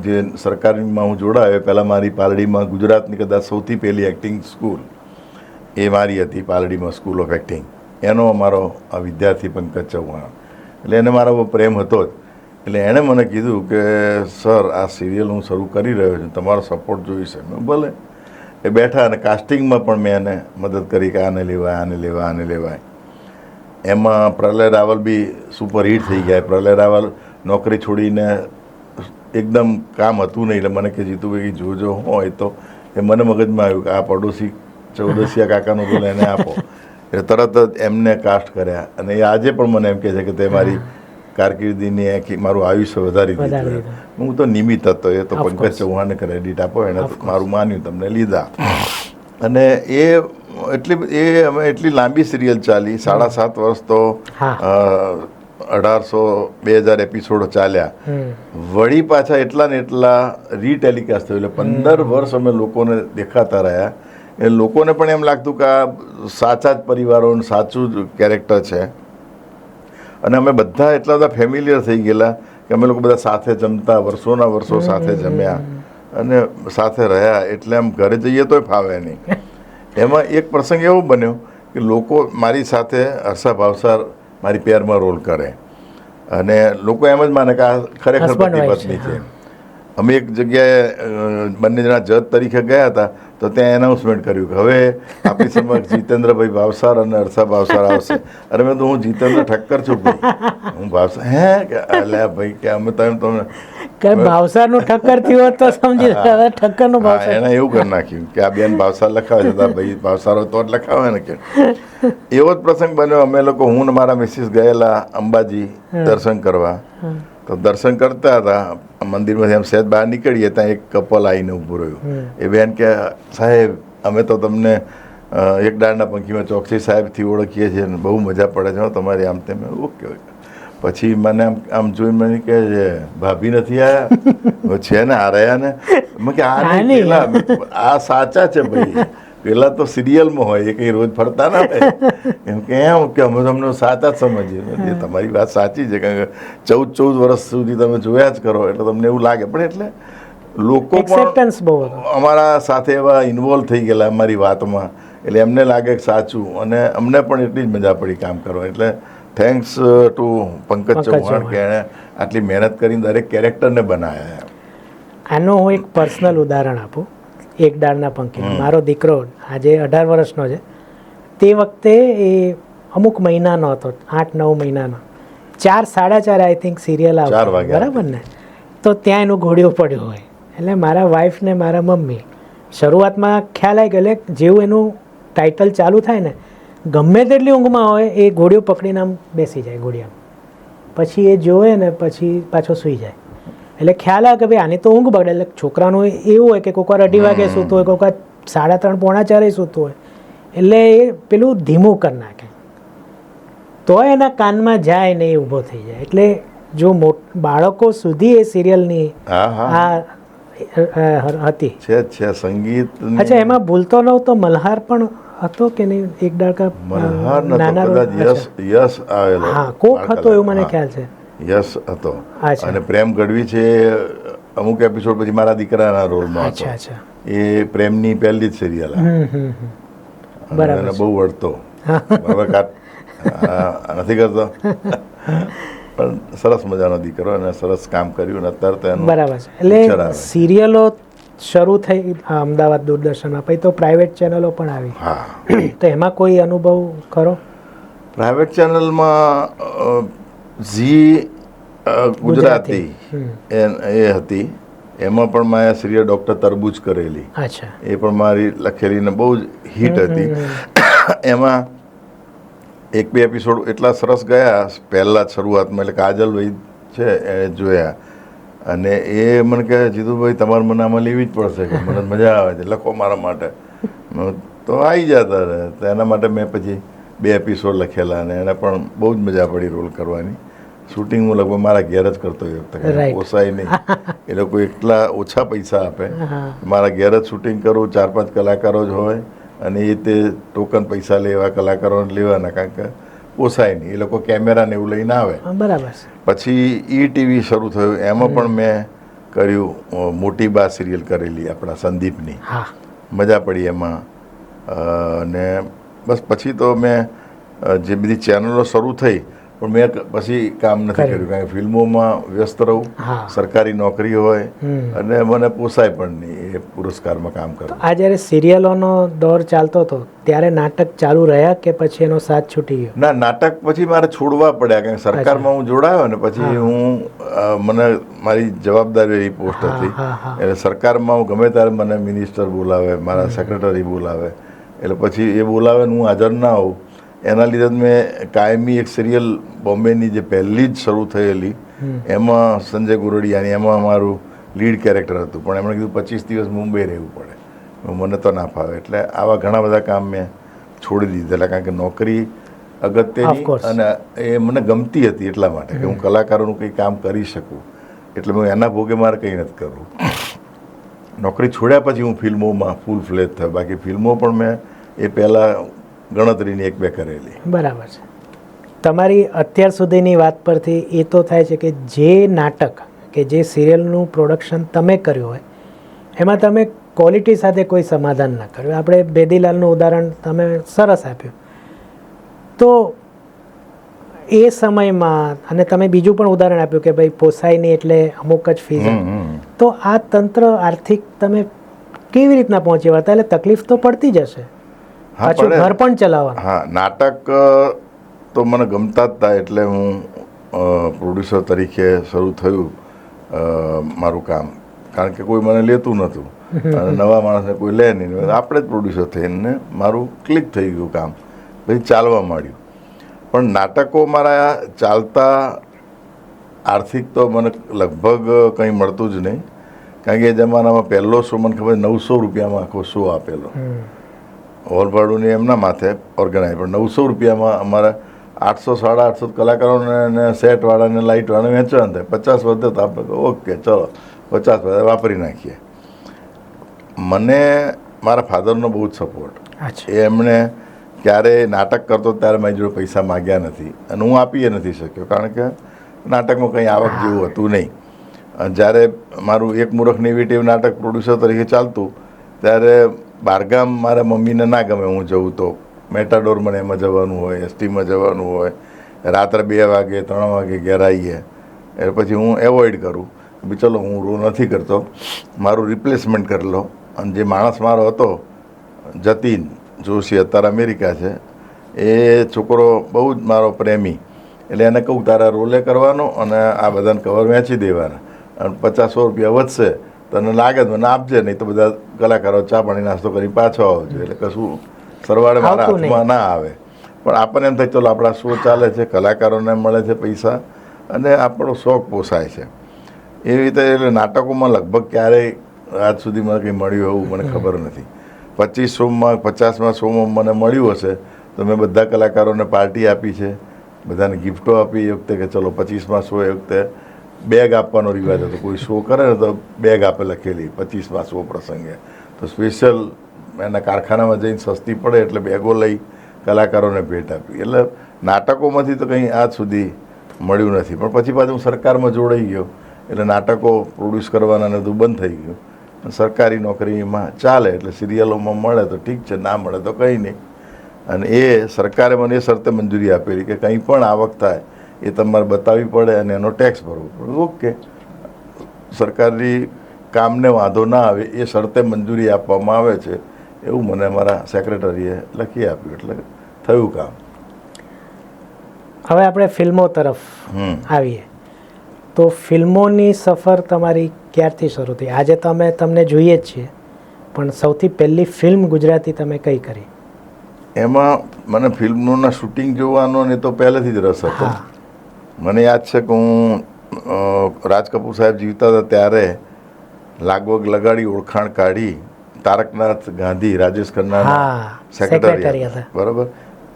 જે સરકારીમાં હું જોડાયો પહેલાં મારી પાલડીમાં ગુજરાતની કદાચ સૌથી પહેલી એક્ટિંગ સ્કૂલ એ મારી હતી, પાલડીમાં સ્કૂલ ઓફ એક્ટિંગ. એનો અમારો આ વિદ્યાર્થી પંકજ ચૌહાણ, એટલે એને મારા બહુ પ્રેમ હતો જ. એટલે એણે મને કીધું કે સર આ સિરિયલ હું શરૂ કરી રહ્યો છું, તમારો સપોર્ટ જોઈશે. મેં ભલે. એ બેઠા અને કાસ્ટિંગમાં પણ મેં એને મદદ કરી કે આને લેવાય, આને લેવાય, આને લેવાય. એમાં પ્રલય રાવલ બી સુપર હિટ થઈ ગયા. પ્રલય રાવલ નોકરી છોડીને એકદમ કામ હતું નહીં, એટલે મને કે જીતુભાઈ જોજો હોય તો એ મને મગજમાં આવ્યું કે આ પડોશી ચૌદસિયા કાકાનું રોલ એને આપો. એટલે તરત જ એમને કાસ્ટ કર્યા અને એ આજે પણ મને એમ કહે છે કે તે મારી કારકિર્દીની આખી મારું આયુષ્ય વધારી દીધું. હું તો નિમિત્ત હતો, એ તો પંકજ ચૌહાણને ક્રેડિટ આપો, એણે મારું માન્યું, તમને લીધા. અને અમે એટલી લાંબી સિરિયલ ચાલી, 7.5 વર્ષ તો 2000 એપિસોડ ચાલ્યા. વળી પાછા એટલા ને એટલા રીટેલિકાસ્ટ થયું, એટલે 15 વર્ષ અમે લોકોને દેખાતા રહ્યા. એ લોકોને પણ એમ લાગતું કે આ સાચા જ પરિવારોનું સાચું જ કેરેક્ટર છે. અને અમે બધા એટલા બધા ફેમિલિયર થઈ ગયેલા કે અમે લોકો બધા સાથે જમતા, વર્ષોના વર્ષો સાથે જમ્યા અને સાથે રહ્યા. એટલે આમ ઘરે જઈએ તોય ફાવે નહીં. એમાં એક પ્રસંગ એવો બન્યો કે લોકો મારી સાથે હર્ષા ભાવસાર મારી પેરમાં રોલ કરે અને લોકો એમ જ માને કે આ ખરેખર પતિ પત્ની છે. અમે એક જગ્યાએ બંને જણા જજ તરીકે ગયા હતા, તો ત્યાં એનાઉન્સમેન્ટ કર્યું કે હવે આપણી સમક્ષ જીતેન્દ્રભાઈ ભાવસાર અને હર્ષા ભાવસાર આવશે. અરે મેં તો હું જીતેન્દ્ર ઠક્કર છું ભાઈ, હું ભાવસાર. હે કે અલ્યા ભાઈ કે અમે તો એમ તમને ભાવસારનું ઠક્કર થયું હોત તો સમજી ઠક્કરનું ભાવસાર. એને એવું કરી નાખ્યું કે આ બેન ભાવસાર લખાવે છે, ભાઈ ભાવસારો તો જ લખાવે ને. કે એવો જ પ્રસંગ બન્યો. અમે લોકો, હું ને મારા મિસિસ ગયેલા અંબાજી દર્શન કરવા. તો દર્શન કરતા હતા, મંદિરમાંથી આમ સહેજ બહાર નીકળીએ ત્યાં એક કપલ આવીને ઊભું રહ્યું. એ બેન કે સાહેબ અમે તો તમને એક દાળના પંખીમાં ચોકસી સાહેબથી ઓળખીએ છીએ, બહુ મજા પડે છે તમારી. આમ તેમ. ઓકે. પછી મને આમ જોઈને મને કહે છે ભાભી નથી આવ્યા? છે ને, આ રહ્યા ને. મેં કે આ નહીં, પેલા આ સાચા છે ભાઈ, પેલા તો સિરિયલમાં હોય, એ કંઈ રોજ ફરતા ના હોય. એમ કે અમે તમને સાચા જ સમજીએ. તમારી વાત સાચી છે, કારણ કે 14 વર્ષ સુધી તમે જોયા જ કરો એટલે તમને એવું લાગે. પણ એટલે લોકો પણ અમારા સાથે એવા ઇન્વોલ્વ થઈ ગયેલા અમારી વાતમાં, એટલે એમને લાગે કે સાચું, અને અમને પણ એટલી જ મજા પડી કામ કરવા. એટલે થેન્ક્સ ટુ પંકજ ચૌહાણ કે એણે આટલી મહેનત કરીને દરેક કેરેક્ટરને બનાવ્યા. આનું હું એક પર્સનલ ઉદાહરણ આપું. એક દાળના પંખી, મારો દીકરો આજે 18 વર્ષનો છે. તે વખતે એ અમુક મહિનાનો હતો, 8-9 મહિનાનો. 4-4:30 આઈ થિંક સિરિયલ આવે, બરાબર ને? તો ત્યાં એનું ઘોડિયું પડ્યું હોય. એટલે મારા વાઈફ ને મારા મમ્મી શરૂઆતમાં ખ્યાલ આવી ગયો, જેવું એનું ટાઇટલ ચાલુ થાય ને, ગમે તેટલી ઊંઘમાં હોય એ ઘોડિયું પકડીને આમ બેસી જાય ઘોડિયામાં. પછી એ જોવે ને પછી પાછો સૂઈ જાય. એટલે ખ્યાલ આવે કે ભાઈ આની તો ઊંઘ બગડે. એટલે છોકરાનું એવું હોય કે કોઈક વાર 2:30 વાગે સૂતું હોય, કોઈક વાર 3:30-3:45 સૂતું હોય. એટલે એ પેલું ધીમું કરી નાખે તો એના કાનમાં જાય ને એ ઊભો થઈ જાય. એટલે જો બાળકો સુધી એ સિરિયલની આ હતી છે સંગીત. અચ્છા, એમાં ભૂલતો નહોતો તો મલ્હાર પણ હતો કે નહીં? એક દાડકા નાના યશ આવેલો. હા, કોક હતો એવું મને ખ્યાલ છે. યશ હતો. અને પ્રેમ ગઢવી છે અમુક એપિસોડ પછી મારા દીકરાના રોલમાં હતો. એ પ્રેમની પહેલી જ સિરિયલ. બરાબર. બહુ વળતો, બરાબર નથી કરતો, પણ સરસ મજાનો દીકરો અને સરસ કામ કર્યું. અને અત્યારે તો બરાબર છે. એટલે સિરિયલો શરૂ થઈ અમદાવાદ દૂરદર્શનમાં, પછી તો પ્રાઇવેટ ચેનલો પણ આવી. હા. તો એમાં કોઈ અનુભવ ખરો? પ્રાઇવેટ ચેનલમાં ઝી ગુજરાતી એ હતી. એમાં પણ મેં સિરિયલ ડૉક્ટર તરબૂચ કરેલી. અચ્છા. એ પણ મારી લખેલી ને બહુ જ હિટ હતી. એમાં 1-2 એપિસોડ એટલા સરસ ગયા પહેલાં જ શરૂઆતમાં. એટલે કાજલભાઈ છે એ જોયા અને એ મને કહે જીતુભાઈ તમારે મને આમાં લેવી જ પડશે, કે મને મજા આવે છે, લખો મારા માટે. તો આવી જતા રહે. તો એના માટે મેં પછી 2 એપિસોડ લખેલા અને એને પણ બહુ જ મજા પડી રોલ કરવાની. શૂટિંગ હું લગભગ મારા ઘેર જ કરતો એ વખતે, પોસાય નહીં. એ લોકો એટલા ઓછા પૈસા આપે, મારા ઘેર જ શૂટિંગ કરું. 4-5 કલાકારો જ હોય અને એ તે ટોકન પૈસા લેવા કલાકારોને લેવાના, કારણ કે પોસાય નહીં, એ લોકો કેમેરાને એવું લઈને આવે. બરાબર છે. પછી ટીવી શરૂ થયું, એમાં પણ મેં કર્યું, મોટી બા સિરિયલ કરેલી આપણા સંદીપની, હા, મજા પડી એમાં. અને બસ પછી તો મેં જે બધી ચેનલો શરૂ થઈ પણ મેં પછી કામ નથી કર્યું, કારણ કે ફિલ્મોમાં વ્યસ્ત રહું, હા. સરકારી નોકરી હોય અને મને પોસાય પણ નહીં એ પુરસ્કારમાં કામ કરવું. આ જ્યારે સિરિયલોનો દોર ચાલતો હતો ત્યારે નાટક ચાલુ રહ્યા કે પછી એનો સાથ છૂટી ગયો? ના, નાટક પછી મારે છોડવા પડ્યા, કારણ કે સરકારમાં હું જોડાયો ને પછી મને મારી જવાબદારી એવી પોસ્ટ હતી, એટલે સરકારમાં હું ગમે ત્યારે મને મિનિસ્ટર બોલાવે, મારા સેક્રેટરી બોલાવે, એટલે પછી એ બોલાવે ને હું હાજર ના હોઉં, એના લીધે મેં કાયમી એક સિરિયલ બોમ્બેની જે પહેલી જ શરૂ થયેલી એમાં સંજય ગુરડિયાની, એમાં મારું લીડ કેરેક્ટર હતું, પણ એમણે કીધું 25 દિવસ મુંબઈ રહેવું પડે, મને તો ના ફાવે, એટલે આવા ઘણા બધા કામ મેં છોડી દીધેલા, કારણ કે નોકરી અગત્યની અને એ મને ગમતી હતી એટલા માટે કે હું કલાકારોનું કંઈ કામ કરી શકું, એટલે હું એના ભોગે મારે કંઈ નથી કરવું. નોકરી છોડ્યા પછી હું ફિલ્મોમાં ફૂલ ફ્લેજ થયો, બાકી ફિલ્મો પણ મેં એ પહેલાં ગણતરીની 1-2 કરેલી. બરાબર છે. તમારી અત્યાર સુધીની વાત પરથી એ તો થાય છે કે જે નાટક કે જે સિરિયલનું પ્રોડક્શન તમે કર્યું હોય એમાં તમે ક્વોલિટી સાથે કોઈ સમાધાન ના કર્યું. આપણે બેદીલાલનું ઉદાહરણ તમે સરસ આપ્યું. તો એ સમયમાં, અને તમે બીજું પણ ઉદાહરણ આપ્યું કે ભાઈ પોસાય નહીં એટલે અમુક જ ફીસ, તો આ તંત્ર આર્થિક તમે કેવી રીતના પહોંચી વળતા? એટલે તકલીફ તો પડતી જ હશે, પાછું ઘર પણ ચલાવવાનું. હા, નાટક તો મને ગમતા જ હતા, એટલે હું પ્રોડ્યુસર તરીકે શરૂ થયું મારું કામ, કારણ કે કોઈ મને લેતું નહોતું અને નવા માણસને કોઈ લે નહીં, આપણે જ પ્રોડ્યુસર થઈને મારું ક્લિક થઈ ગયું કામ, પછી ચાલવા માંડ્યું. પણ નાટકો મારા ચાલતા આર્થિક તો મને લગભગ કંઈ મળતું જ નહીં, કારણ કે એ જમાનામાં પહેલો શો મને ખબર 900 રૂપિયામાં આખો શો આપેલો, હોલ ભાડુંની એમના માથે ઓર્ગેનાઇઝ, પણ 900 રૂપિયામાં અમારા 800-850 કલાકારોને સેટવાળાને લાઇટવાળાને વેચવાનું થાય, 50 વધે તો આપણે ઓકે ચલો 50 વધે વાપરી નાખીએ. મને મારા ફાધરનો બહુ જ સપોર્ટ, એમણે ક્યારેય નાટક કરતો ત્યારે મારી જોડે પૈસા માગ્યા નથી અને હું આપી નથી શક્યો, કારણ કે નાટકમાં કંઈ આવક જેવું હતું નહીં. જ્યારે મારું એક મૂરખ નેગેટિવ નાટક પ્રોડ્યુસર તરીકે ચાલતું ત્યારે બહારગામ મારા મમ્મીને ના ગમે હું જવું, તો મેટાડોર મને એમાં જવાનું હોય, એસટીમાં જવાનું હોય, રાત્રે 2 વાગે 3 વાગે ઘેર આવીએ, એટલે પછી હું એવોઇડ કરું, બી ચલો હું રો નથી કરતો, મારું રિપ્લેસમેન્ટ કરી લો. અને જે માણસ મારો હતો જતીન જોશી, અત્યારે અમેરિકા છે, એ છોકરો બહુ જ મારો પ્રેમી, એટલે એને કહું તારા રોલે કરવાનો અને આ બધાને કવર વેચી દેવાના, અને 50-100 રૂપિયા વધશે તને લાગે મને આપજે, નહીં તો બધા કલાકારો ચા પાણી નાસ્તો કરી પાછો આવજો, એટલે કશું સરવાળે મારા હાથમાં ના આવે. પણ આપણને એમ થાય ચલો આપણા શો ચાલે છે, કલાકારોને મળે છે પૈસા અને આપણો શોખ પોસાય છે, એવી રીતે. એટલે નાટકોમાં લગભગ ક્યારેય આજ સુધી મને કંઈ મળ્યું એવું મને ખબર નથી. 25 શોમાં 50માં શોમાં મને મળ્યું હશે તો મેં બધા કલાકારોને પાર્ટી આપી છે, બધાને ગિફ્ટો આપી. એ વખતે કે ચલો 25માં શો, એ વખતે બેગ આપવાનો રિવાજ હતો, કોઈ શો કરે ને તો બેગ આપે લખેલી 25માં શો પ્રસંગે, તો સ્પેશિયલ એના કારખાનામાં જઈને સસ્તી પડે એટલે બેગો લઈ કલાકારોને ભેટ આપી. એટલે નાટકોમાંથી તો કંઈ આજ સુધી મળ્યું નથી. પણ પછી પાછું હું સરકારમાં જોડાઈ ગયો, એટલે નાટકો પ્રોડ્યુસ કરવાના બધું બંધ થઈ ગયું. સરકારી નોકરીમાં ચાલે એટલે સિરિયલોમાં મળે તો ઠીક છે, ના મળે તો કંઈ નહીં. અને એ સરકારે મને એ શરતે મંજૂરી આપેલી કે કંઈ પણ આવક થાય એ તમારે બતાવવી પડે અને એનો ટેક્સ ભરવો પડે. ઓકે, સરકારી કામને વાંધો ના આવે એ શરતે મંજૂરી આપવામાં આવે છે, એવું મને મારા સેક્રેટરીએ લખી આપ્યું, એટલે થયું કામ. હવે આપણે ફિલ્મો તરફ આવીએ તો ફિલ્મોની સફર તમારી ક્યારથી શરૂ થઈ? આજે તમને જોઈએ જ છીએ, પણ સૌથી પહેલી ફિલ્મ ગુજરાતી તમે કઈ કરી? એમાં મને ફિલ્મોના શૂટિંગ જોવાનો ને તો પહેલેથી જ રસ હતો. મને યાદ છે કે હું રાજ કપૂર સાહેબ જીવતા હતા ત્યારે લાગવગ લગાડી ઓળખાણ કાઢી તારકનાથ ગાંધી, રાજેશ ખન્નાના સેક્રેટરી હતા, બરાબર.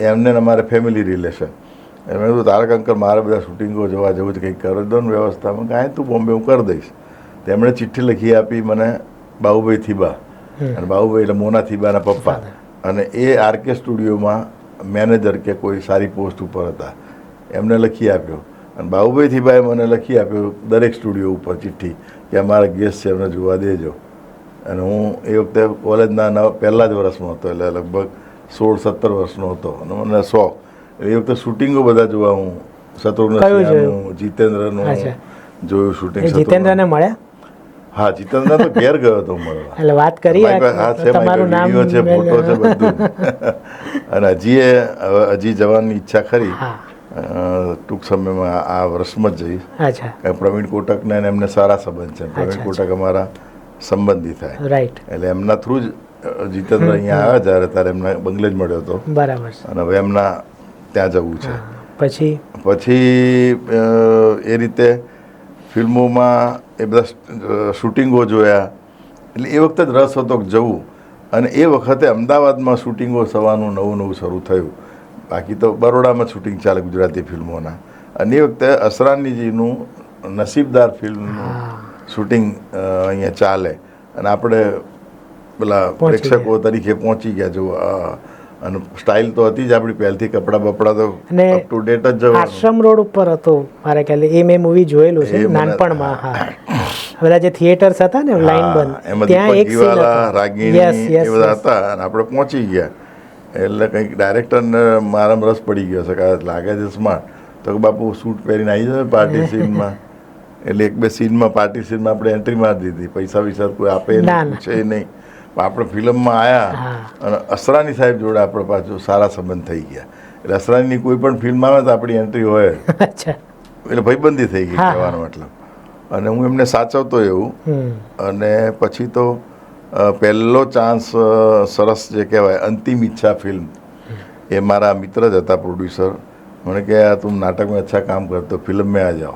એમને અમારે ફેમિલી રિલેશન, એમણે કીધું તારક અંકલ મારે બધા શૂટિંગો જોવા જવું છે, કંઈક કરી દો ને વ્યવસ્થામાં. કાંઈ તું બોમ્બે હું કરી દઈશ. તેમણે ચિઠ્ઠી લખી આપી મને બાબુભાઈ થીબા, અને બાબુભાઈ એટલે મોના થીબાના પપ્પા, અને એ આરકે સ્ટુડિયોમાં મેનેજર કે કોઈ સારી પોસ્ટ ઉપર હતા. એમને લખી આપ્યો અને બાબુભાઈ થીબાએ મને લખી આપ્યો દરેક સ્ટુડિયો ઉપર ચિઠ્ઠી કે અમારા ગેસ્ટ છે એમને જોવા દેજો. અને હું એ વખતે કોલેજના પહેલા જ વર્ષમાં હતો, એટલે લગભગ 16-17 વર્ષનો હતો અને મને શોખ. એ વખતે શૂટિંગો બધા જોવા હું શત્રુઘ્ન સિંહાનું, જીતેન્દ્રનું જોયું શૂટિંગ. જીતેન્દ્રને મળ્યા? હા, જીતેન્દ્ર તો ઘેર ગયો હતો મળવા. એટલે વાત કરી તમારું નામ છે, ફોટો છે, બધું. અને હજી જવાની ઈચ્છા ખરી. ટૂંક સમયમાં આ વર્ષમાં જ જઈશ. અચ્છા. પ્રવીણ કોટકને એમને સારા સંબંધ છે. પ્રવીણ કોટક અમારા સંબંધી થાય. રાઈટ. એટલે એમના થ્રુ જ જીતેન્દ્ર અહીંયા આવ્યા જ્યારે ત્યારે એમને બંગલે જ મળ્યો હતો. બરાબર. અને હવે એમના ત્યાં જવું છે. પછી એ રીતે ફિલ્મોમાં એ બધા શૂટિંગો જોયા. એટલે એ વખતે જ રસ હતો કે જવું. અને એ વખતે અમદાવાદમાં શૂટિંગો થવાનું નવું શરૂ થયું. બાકી તો બરોડામાં શૂટિંગ ચાલે ગુજરાતી ફિલ્મોના. અને એ વખતે અસરાનીજીનું નસીબદાર ફિલ્મનું શૂટિંગ અહીંયા ચાલે અને આપણે પેલા પ્રેક્ષકો તરીકે પહોંચી ગયા જોવા. અને સ્ટાઇલ તો હતી જ આપણી પહેલથી, કપડાં બપડા તો અપ ટુ ડેટ જ જવાનું. આશ્રમ રોડ ઉપર હતું મારે ખ્યાલે. એ મેં મૂવી જોયેલું છે નાનપણમાં. હા, બધા જે થિયેટર્સ હતા ને લાઈન બંધ, ત્યાં એક સીન હતો. રાગીણી એ બધા હતા અને આપણે પહોંચી ગયા. એટલે કંઈક ડાયરેક્ટરને મારામાં રસ પડી ગયો છે કે લાગે છે સ્માર્ટ. તો કે બાપુ સૂટ પહેરીને આવી જાય પાર્ટી સીનમાં. એટલે 1-2 સીનમાં પાર્ટી સીનમાં આપણે એન્ટ્રી મારી દીધી. પૈસા વિચાર કોઈ આપે છે નહીં. આપણે ફિલ્મમાં આવ્યા અને અસરાની સાહેબ જોડે આપણે પાછું સારા સંબંધ થઈ ગયા. એટલે અસરાની કોઈ પણ ફિલ્મ આવે તો આપણી એન્ટ્રી હોય. એટલે ભાઈબંધી થઈ ગઈ કહેવાનો મતલબ. અને હું એમને સાચવતો એવું. અને પછી તો પહેલો ચાન્સ સરસ જે કહેવાય અંતિમ ઈચ્છા ફિલ્મ, એ મારા મિત્ર જ હતા પ્રોડ્યુસર. મને કહે તું નાટક में अच्छा काम करते हो, फिल्म में आ जाओ.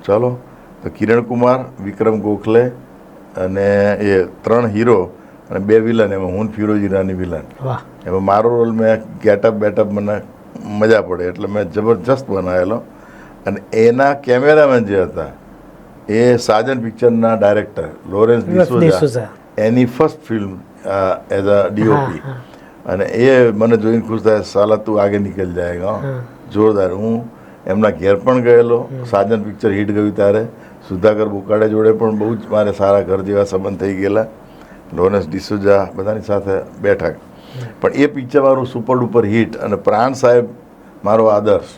ચલો. તો કિરણ કુમાર, વિક્રમ ગોખલે અને એ 3 હીરો અને 2 વિલન. એમાં હું ફિરોઝ ઈરાની વિલન. એમાં મારો રોલ મેં બેટઅપ મને મજા પડે એટલે મેં જબરજસ્ત બનાવેલો. અને એના કેમેરામેન જે હતા એ સાજન પિક્ચરના ડાયરેક્ટર લોરેન્સ ડિસોઝા, એની first film as a DOP. અને એ મને જોઈને ખુશ થાય, સાલા તું આગે નીકળી જાયગા. જોરદાર. હું એમના ઘેર પણ ગયેલો. સાજન પિક્ચર હિટ ગયું ત્યારે સુધાકર બોકાડે જોડે પણ બહુ જ મારે સારા ઘર જેવા સંબંધ થઈ ગયેલા. લોરેન્સ ડિસોઝા બધાની સાથે બેઠા. પણ એ પિક્ચર મારું સુપર ડુપર હિટ. અને પ્રાણ સાહેબ મારો આદર્શ.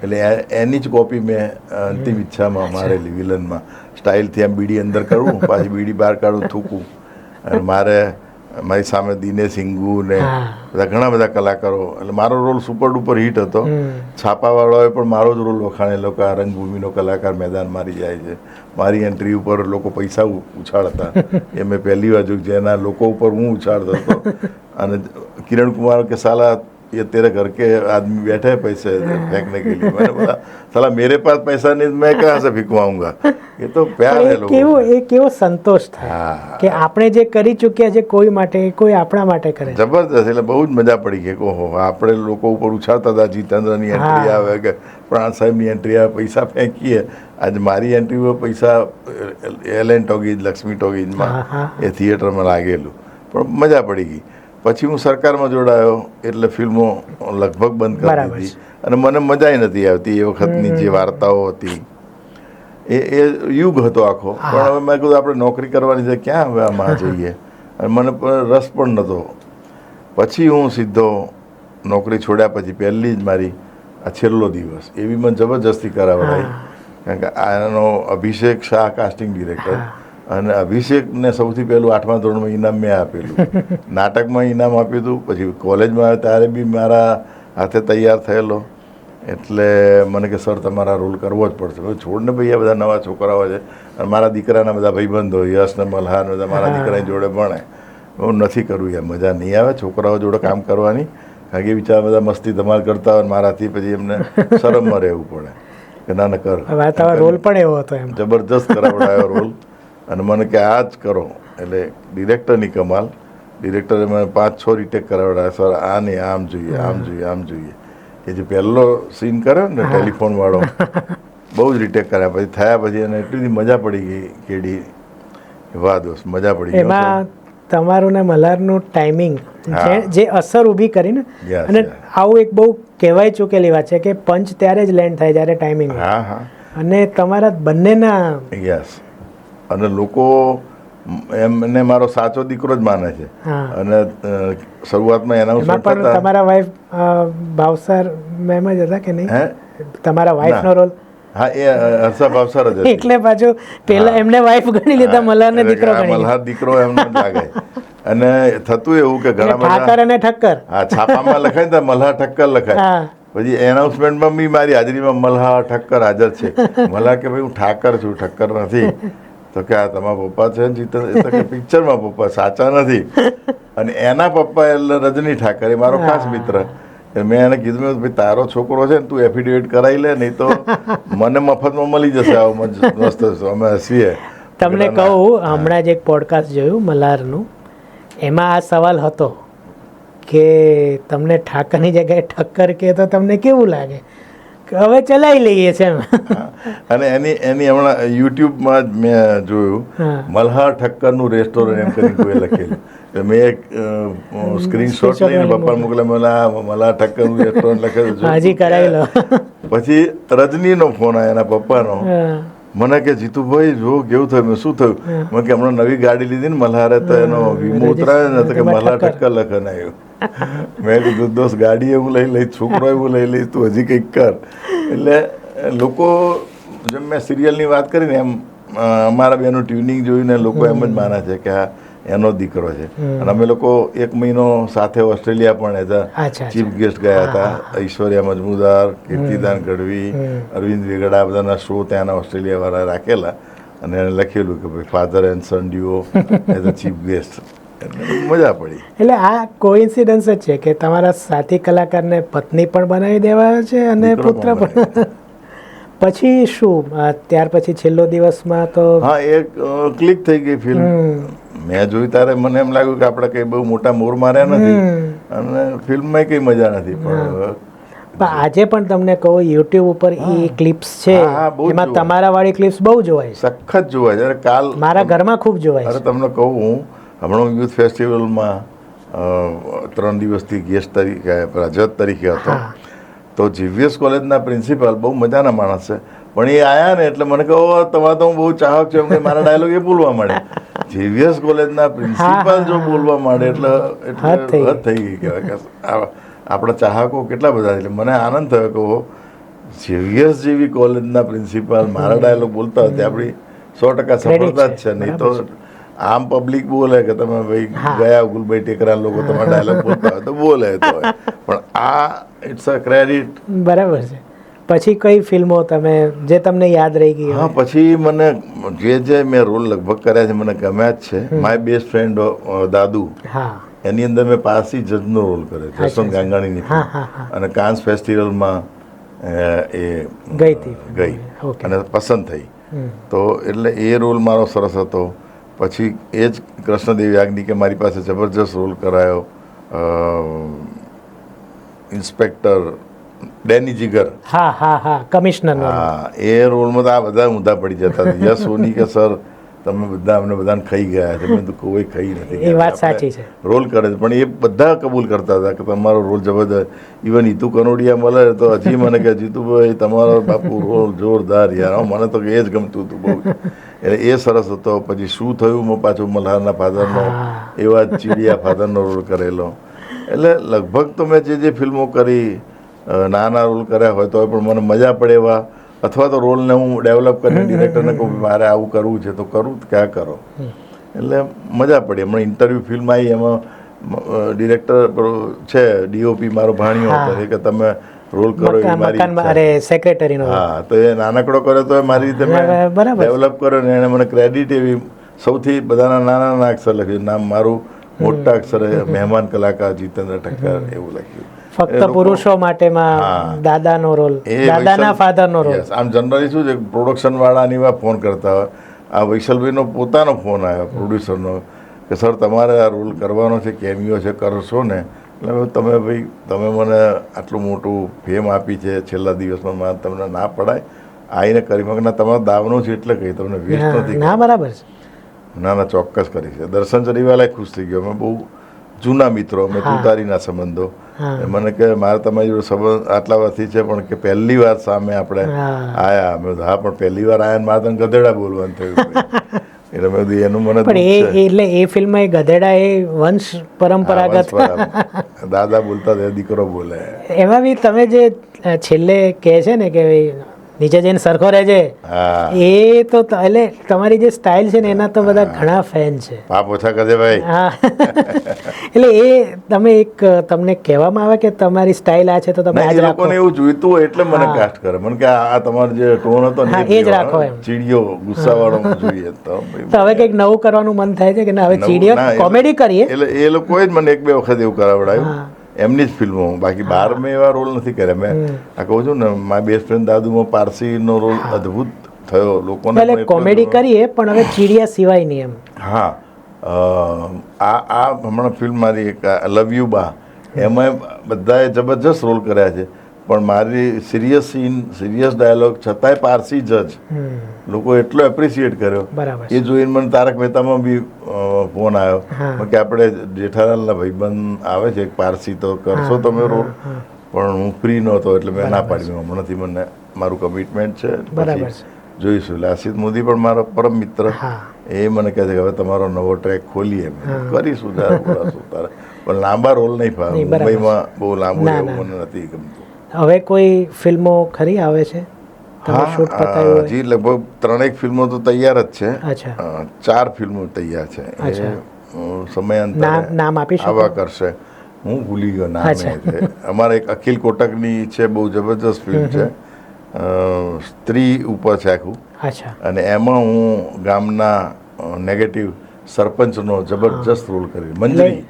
એટલે એની જ કોપી મેં અંતિમ ઈચ્છામાં મારેલી વિલનમાં. સ્ટાઇલથી એમ બીડી અંદર કરવું, પાછી બીડી બહાર કાઢવું, થૂકવું. અને મારી સામે દિનેશ હિંગુ ને બધા ઘણા બધા કલાકારો. એટલે મારો રોલ સુપર ડુપર હિટ હતો. છાપાવાળાએ પણ મારો જ રોલ વખાણેલો કે આ રંગભૂમિનો કલાકાર મેદાન મારી જાય છે. મારી એન્ટ્રી ઉપર લોકો પૈસા ઉછાળતા. એ મેં પહેલી વાર જોયું જેના લોકો ઉપર હું ઉછાળતો હતો. અને કિરણ કુમાર કે સાલા ये तेरे घर के आदमी बैठे हैं पैसे फेंकने के लिए. मैंने बोला साला मेरे पास पैसा नहीं, मैं कहाँ से फीकवाऊंगा. ये तो प्यार है लोगों. કેવો સંતોષ થાય કે આપણે જે કરી ચૂક્યા છે કોઈ માટે, કોઈ આપણા માટે કરે. જબરદસ્ત. એટલે બહુ જ મજા પડી ગઈ. ઓહો, આપણે લોકો ઉપર ઉછાળતા હતા. જીતેન્દ્રની એન્ટ્રી આવે કે પ્રાણ સાહેબની એન્ટ્રી આવે, પૈસા ફેંકીએ. આજે મારી એન્ટ્રી ઉપર પૈસા એલએન ટોગીઝ, લક્ષ્મી ટોગીઝમાં એ થિયેટરમાં લાગેલું. પણ મજા પડી ગઈ. પછી હું સરકારમાં જોડાયો એટલે ફિલ્મો લગભગ બંધ કરી દીધી. અને મને મજા નથી આવતી એ વખતની જે વાર્તાઓ હતી. એ યુગ હતો આખો. પણ હવે મેં કીધું આપણે નોકરી કરવાની છે, ક્યાં હવે આમાં જઈએ. અને મને રસ પણ નહોતો. પછી હું સીધો નોકરી છોડ્યા પછી પહેલી જ મારી આ છેલ્લો દિવસ એવી મને જબરજસ્તી કરાવડાવી. કારણ કે આનો અભિષેક શાહ કાસ્ટિંગ ડિરેક્ટર. અને અભિષેકને સૌથી પહેલું 8મા ધોરણમાં ઇનામ મેં આપેલું. નાટકમાં ઇનામ આપ્યું હતું. પછી કોલેજમાં આવ્યો ત્યારે બી મારા હાથે તૈયાર થયેલો. એટલે મને કે સર તમારા રોલ કરવો જ પડશે. છોડને ભાઈ આ બધા નવા છોકરાઓ છે અને મારા દીકરાના બધા ભાઈબંધો યશ ને મલ્હાર બધા મારા દીકરાની જોડે ભણે. હું નથી કરવું યાર, મજા નહીં આવે છોકરાઓ જોડે કામ કરવાની. કારણ કે બિચારા બધા મસ્તી ધમાલ કરતા હોય મારાથી પછી એમને શરમમાં રહેવું પડે કે ના ના કર. રોલ પણ એવો હતો, એમ જબરજસ્ત કરાવડાયો રોલ. અને મને કે આ જ કરો. એટલે ડિરેક્ટરની કમાલ. ડિરેક્ટરે મને 5-6 રીટેક કરાવડાયા. સર આ નહીં, આમ જોઈએ, આમ જોઈએ, આમ જોઈએ. એ જે પહેલો સીન કરે ને ટેલિફોનવાળો, બહુ જ રીટેક કર્યા. પછી થયા પછી એને એટલી બધી મજા પડી ગઈ કેડી. વાહ દોસ્ત, મજા પડી ગઈ. એમાં તમારું ને મલ્હારનું ટાઈમિંગ હા. જે અસર ઊભી કરી ને Yes, અને yes. આવું એક બહુ કહેવાય ચૂકેલી વાત છે કે પંચ ત્યારે જ લેન્ડ થાય જ્યારે ટાઈમિંગ હોય. હા હા અને તમારા બંનેના યસ અને લોકો એમને મારો સાચો દીકરો જ માને છે. હા. અને શરૂઆતમાં એમાં એનાઉન્સમેન્ટ પણ થતા તમારા વાઈફ ભાવસર મેમ જ હતા કે નહીં? હે તમારા વાઈફનો ના. રોલ હા એ હર્ષા ભાવસર જ હતી. એટલે પાછું પેલા હા. એમને વાઈફ ગણી લીધા, મલ્હારને એટલે દીકરો કે આ ગણી મલ્હાર દીકરો એમનો જ લાગે. અને થતું એવું કે લીધો. ઘણા ઠાકર બધા અને ઠક્કર. હા છાપામાં લખાય ને તો મલ્હાર ઠક્કર લખાય. હા. પછી એનાઉન્સમેન્ટમાં બી મારી હાજરીમાં મલ્હાર ઠક્કર હાજર છે. મલ્હાર કે ભાઈ હું ઠાકર છું, ઠક્કર નથી. તો કે આ તમારા પપ્પા છે ને જીતન, એ તો કે પિક્ચરમાં પપ્પા સાચા નથી. અને એના પપ્પા એટલે રજની ઠાકર, એ મારો ખાસ મિત્ર. એટલે મેં એને કીધું મેં કીધું, ભાઈ તારો છોકરો છે ને તું એફિડેવિટ કરાવી લે, નહીં તો મને મફતમાં મળી જશે. આવો મસ્ત અમે હસીએ. તમને કહું, હમણાં જ એક પોડકાસ્ટ જોયું મલ્હારનું, એમાં આ સવાલ હતો કે તમને ઠાકરની જગ્યાએ ઠક્કર કહે તો તમને કેવું લાગે? કે હવે ચલાવી લઈએ છે એમ. હા. અને એની હમણાં યુટ્યુબમાં જ મેં જોયું હા. મલ્હાર ઠક્કરનું રેસ્ટોરન્ટ એમ કરીને કોઈ લખેલું. તો મેં એક સ્ક્રીનશોટ લઈને પપ્પા મોકલ્યા, મલ્હાર ઠક્કરનું રેસ્ટોરન્ટ લખેલું છે. હજી કરાવી લો. પછી રજનીનો ફોન આવ્યો એના પપ્પાનો. હા. મને કે જીતુભાઈ જો કેવું થયું? મેં શું થયું? મને કે હમણાં નવી ગાડી લીધી ને મલ્હારે, તો એનો વીમો ઉતરાયો ને, તો કે મલ્હાર ઠક્કર લખન આવ્યું. મેં કીધું દોસ્ત ગાડી એવું લઈ છોકરો એવું લઈ તું હજી કંઈક કર. એટલે લોકો, જેમ મેં સિરિયલની વાત કરીને એમ અમારા બેનું ટ્યુનિંગ જોઈને લોકો એમ જ માને છે કે આ એનો દીકરો છે. અને અમે લોકો 1 મહિનો સાથે ઓસ્ટ્રેલિયા પણ અચ્છા, ચીફ ગેસ્ટ ગયા હતા. ઐશ્વર્યા મજમુદાર, કીર્તિદાન ગઢવી, અરવિંદ વેગડા, બધાના શો ત્યાંના ઓસ્ટ્રેલિયા વાળા રાખેલા. અને એને લખેલું કે ભાઈ father and son duo as a chief guest. એટલે મજા પડી. એટલે આ કોઇન્સિડન્સ જ છે કે તમારા સાથી કલાકારને પત્ની પણ બનાવી દેવાયો છે અને દીકરો પુત્ર પણ પણ. પછી શું ત્યાર પછી છેલ્લો દિવસમાં તો હા એ ક્લિક થઈ ગઈ ફિલ્મ. મેં જોઈ ત્યારે મને એમ લાગ્યું કે આપણે કંઈ બહુ મોટા મોર માર્યા નથી અને ફિલ્મમાં કંઈ મજા નથી. પણ આજે પણ તમને કહું યુટ્યુબ ઉપર એ ક્લિપ્સ છે, હા, બહુ જ એમાં જોવાય. તમારા વાળી ક્લિપ્સ બહુ જોવાય છે. સખત જોવાય. જ્યારે કાલ મારા ઘરમાં ખૂબ જોવાય અરે છે. તમને કહું, હું હમણાં યુથ ફેસ્ટિવલમાં 3 દિવસથી ગેસ્ટ તરીકે જજ તરીકે હતો. હા. તો જીવીએસ કોલેજના પ્રિન્સિપાલ બહુ મજાના માણસ છે. પણ એ આયા ને એટલે મને કહો તમારે તો હું બહુ ચાહક છું, એમને મારા ડાયલોગ એ બોલવા માંડે. જીવીએસ કોલેજના પ્રિન્સિપાલ જો બોલવા માંડે એટલે હદ થઈ હદ થઈ ગઈ કહેવાય કે આપણા ચાહકો કેટલા બધા. એટલે મને આનંદ થયો કે જીવીએસ જેવી કોલેજના પ્રિન્સિપાલ મારા ડાયલોગ બોલતા હોય તે આપણી 100% સફળતા જ છે. નહીં તો આમ પબ્લિક બોલે કે તમે ભાઈ ગયા ગુલભાઈ ટેકરા લોકો તમારા ડાયલોગ બોલતા હોય તો બોલે તો હોય. પણ આ ઇટ્સ અ ક્રેડિટ. બરાબર છે. પછી કઈ ફિલ્મો તમે જે તમને યાદ રહી ગઈ? હા, પછી મને જે મેં રોલ લગભગ કર્યા છે મને ગમ્યા જ છે. માય બેસ્ટ ફ્રેન્ડ દાદુ, હા, એની અંદર મેં પારસી જજનો રોલ કર્યો, જસવંત ગાંગાણીની હા, film. હા, હા. અને કાન્સ ફેસ્ટિવલમાં એ ગઈ ઓકે. અને પસંદ થઈ. તો એટલે એ રોલ મારો સરસ હતો. પછી એ જ કૃષ્ણદેવ યાજ્ઞિકે મારી પાસે જબરજસ્ત રોલ કરાયો, ઇન્સ્પેક્ટર ડેની જીગર. હા હા હા, કમિશનર. હા, એ રોલમાં તો આ બધા ઊંધા પડી જતા હતા. યશ સોની કે સર તમે બધા અમને બધાને ખાઈ ગયા છે. મેં તો કોઈ ખાઈ નથી. એ વાત સાચી છે. રોલ કરે છે પણ એ બધા કબૂલ કરતા હતા કે તમારો રોલ જબરદસ્ત. ઇવન ઈતુ કનોડિયા મળે તો હજી મને કે જીતુભાઈ તમારો બાપુ રોલ જોરદાર યાર. મને તો એ જ ગમતું હતું બહુ. એટલે એ સરસ હતો. પછી શું થયું મેં પાછું મલ્હારના ફાધરનો, એવા જ ચીડિયા ફાધરનો રોલ કરેલો. એટલે લગભગ તો મેં જે ફિલ્મો કરી, નાના રોલ કર્યા હોય તો પણ મને મજા પડે એવા, અથવા તો રોલને હું ડેવલપ કરીને ડિરેક્ટરને કહું મારે આવું કરવું છે તો કરું, ક્યાં કરો. એટલે મજા પડી. હમણાં ઇન્ટરવ્યૂ ફિલ્મ આવી, એમાં ડિરેક્ટર છે ડીઓપી મારો ભાણિયો હતો, એ કે તમે રોલ કરો એ મારી ઈચ્છા છે. સેક્રેટરીનો. હા, તો એ નાનકડો કર્યો તો એ મારી રીતે મેં ડેવલપ કર્યો ને એને મને ક્રેડિટ એવી સૌથી બધાના નાના અક્ષર લખ્યું, નામ મારું મોટા અક્ષરે મહેમાન કલાકાર જીતેન્દ્ર ઠક્કર એવું લખ્યું. ફક્ત પુરુષો માટેમાં દાદાનો રોલ, દાદાના ફાધરનો રોલ. આમ જનરલી શું છે પ્રોડક્શન વાળાની વાત ફોન કરતા હોય. આ વૈશલભાઈનો પોતાનો ફોન આવ્યો પ્રોડ્યુસરનો કે સર તમારે આ રોલ કરવાનો છે, કેમિયો છે, કરશો ને? એટલે તમે ભાઈ તમે મને આટલું મોટું ફેમ આપી છે, છેલ્લા દિવસમાં તમને ના પડાય આવીને કરી મગના તમારો દાવનો છે એટલે કહી તમને વેસ્ટ નથી. ના, બરાબર છે. ના ના ચોક્કસ કરી છે. દર્શન ચરીવાલા ખુશ થઈ ગયો. અમે બહુ જૂના મિત્રો, અમે તુતારીના સંબંધો. એ મને કે મારે તમારી જોડે સંબંધ આટલા વર્ષથી છે, પણ કે પહેલી વાર સામે આપણે આયા. અમે હા, પણ પહેલી વાર આયા ને મારે તને ગધેડા બોલવાનું થયું. એટલે મેં કીધું એનું મને પણ એટલે એ ફિલ્મમાં એ ગધેડા એ વંશ પરંપરાગત દાદા બોલતા હતા, દીકરો બોલે. એમાં બી તમે જે છેલ્લે કહે છે ને કે નીચે જઈને સરખો રહેજે, એ તો એટલે તમારી જે સ્ટાઇલ છે ને એના તો બધા ઘણા ફેન છે. પાપ ઓછા કરજે ભાઈ. હા, એટલે એ તમે એક તમને કહેવામાં આવે કે તમારી સ્ટાઇલ આ છે તો તમે એ લોકોને એવું જોઈતું હોય એટલે મને કાસ્ટ કરે. મને કે આ તમારો જે ટોન હતો ને એ જ રાખો એમ. ચીડિયો ગુસ્સાવાળો જોઈએ તો હવે કંઈક નવું કરવાનું મન થાય છે કે ના હવે ચીડિયો કોમેડી કરીએ. એટલે એ લોકોએ જ મને એક બે વખત એવું કરાવડાયું એમની જ ફિલ્મો. બાકી બહાર મેં એવા રોલ નથી કર્યા. મેં આ કહું છું ને, મારી બેસ્ટ ફ્રેન્ડ દાદુમાં પારસીનો રોલ અદ્ભુત થયો લોકોને. એટલે કોમેડી કરીએ પણ હવે ચીડિયા સિવાય નહીં એમ. હા, આ હમણાં ફિલ્મ મારી એક લવ યુ બા, એમાં બધાએ જબરજસ્ત રોલ કર્યા છે, પણ મારી સિરિયસ સીન, સિરિયસ ડાયલોગ છતાંય પારસી જજ લોકો એટલો એપ્રિશિએટ કર્યો. એ જોઈને મને તારક મહેતામાં બી ફોન આવ્યો કે આપણે જેઠાલાલના ભાઈબંધ આવે છે એક પારસી, તો કરશો તમે રોલ? પણ હું ફ્રી નહોતો એટલે મેં ના પાડી. હમણાંથી મને મારું કમિટમેન્ટ છે, જોઈશું. એટલે આશિષ મોદી પણ મારો પરમ મિત્ર, એ મને કહે છે કે હવે તમારો નવો ટ્રેક ખોલીએ. કરીશું તારે, પણ લાંબા રોલ નહીં ફાવે. મુંબઈમાં બહુ લાંબુ રહેવું મને નથી ગમતું. હવે કોઈ ફિલ્મો ખરી આવે છે? હજી લગભગ 3 ફિલ્મો તો તૈયાર જ છે. 4 ફિલ્મો તૈયાર છે. સમયાંતરે નામ આપી શકો? આવા કરશે. હું ભૂલી ગયો નામ. અમારે એક અખિલ કોટકની છે, બહુ જબરજસ્ત ફિલ્મ છે, સ્ત્રી ઉપર છે આખું. અને એમાં હું ગામના નેગેટિવ સરપંચનો જબરજસ્ત રોલ કરી. મંજરી,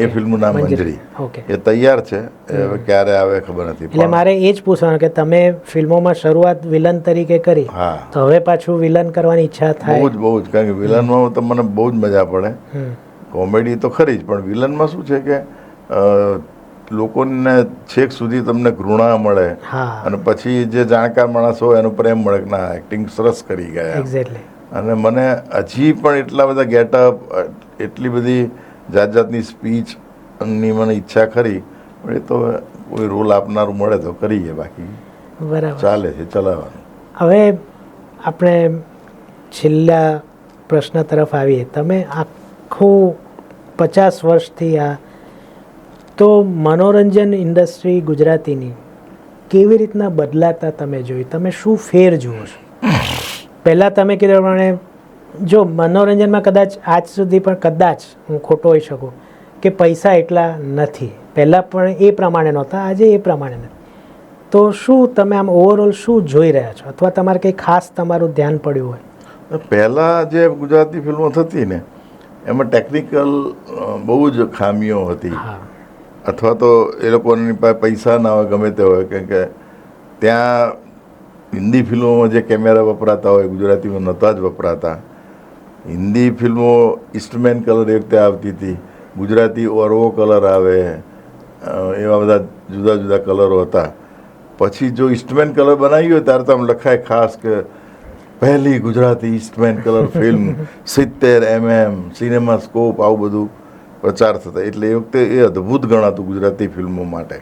એ ફિલ્મનું નામ મંજરી. એ તૈયાર છે, હવે ક્યારે આવે ખબર નથી. એટલે મારે એ જ પૂછવાનું કે તમે ફિલ્મોમાં શરૂઆત વિલન તરીકે કરી, તો હવે પાછું વિલન કરવાની ઈચ્છા થાય? બહુ જ, કારણ કે વિલનમાં તો મને બહુ જ મજા પડે. કોમેડી તો ખરી જ, પણ વિલનમાં શું છે કે લોકોને છેક સુધી તમને ઘૃણા મળે, અને પછી જે જાણકાર માણસ હોય એનો પ્રેમ મળે કે ના એક્ટિંગ સરસ કરી ગયા. અને મને હજી પણ એટલા બધા ગેટઅપ, એટલી બધી જાત જાતની સ્પીચની મને ઈચ્છા ખરી. પણ એ તો કોઈ રોલ આપનારું મળે તો કરીએ, બાકી ચાલે છે ચલાવવાનું. હવે આપણે છેલ્લા પ્રશ્ન તરફ આવીએ. તમે આખું 50 વર્ષથી આ, તો મનોરંજન ઇન્ડસ્ટ્રી ગુજરાતીની કેવી રીતના બદલાતા તમે જોઈ? તમે શું ફેર જુઓ છો? પહેલાં તમે કીધું પ્રમાણે જો મનોરંજનમાં કદાચ આજ સુધી પણ કદાચ હું ખોટો હોઈ શકું કે પૈસા એટલા નથી, પહેલાં પણ એ પ્રમાણે નહોતા, આજે એ પ્રમાણે નથી. તો શું તમે આમ ઓવરઓલ શું જોઈ રહ્યા છો, અથવા તમારે કંઈ ખાસ તમારું ધ્યાન પડ્યું હોય? પહેલાં જે ગુજરાતી ફિલ્મો થતી ને એમાં ટેકનિકલ બહુ જ ખામીઓ હતી, અથવા તો એ લોકોની પાસે પૈસા ના હોય, ગમે તે હોય. કેમ કે ત્યાં હિન્દી ફિલ્મોમાં જે કેમેરા વપરાતા હોય ગુજરાતીમાં નહોતા જ વપરાતા. હિન્દી ફિલ્મો ઈસ્ટમેન કલર એક વખતે આવતી હતી, ગુજરાતી ઓરવો કલર આવે, એવા બધા જુદા જુદા કલરો હતા. પછી જો ઈસ્ટમેન કલર બનાવી હોય ત્યારે તો આમ લખાય ખાસ કે પહેલી Gujarati Eastman colour film, 70 mm cinema scope, આવું બધું પ્રચાર થતા. એટલે એ વખતે એ અદ્ભુત ગણાતું ગુજરાતી ફિલ્મો માટે.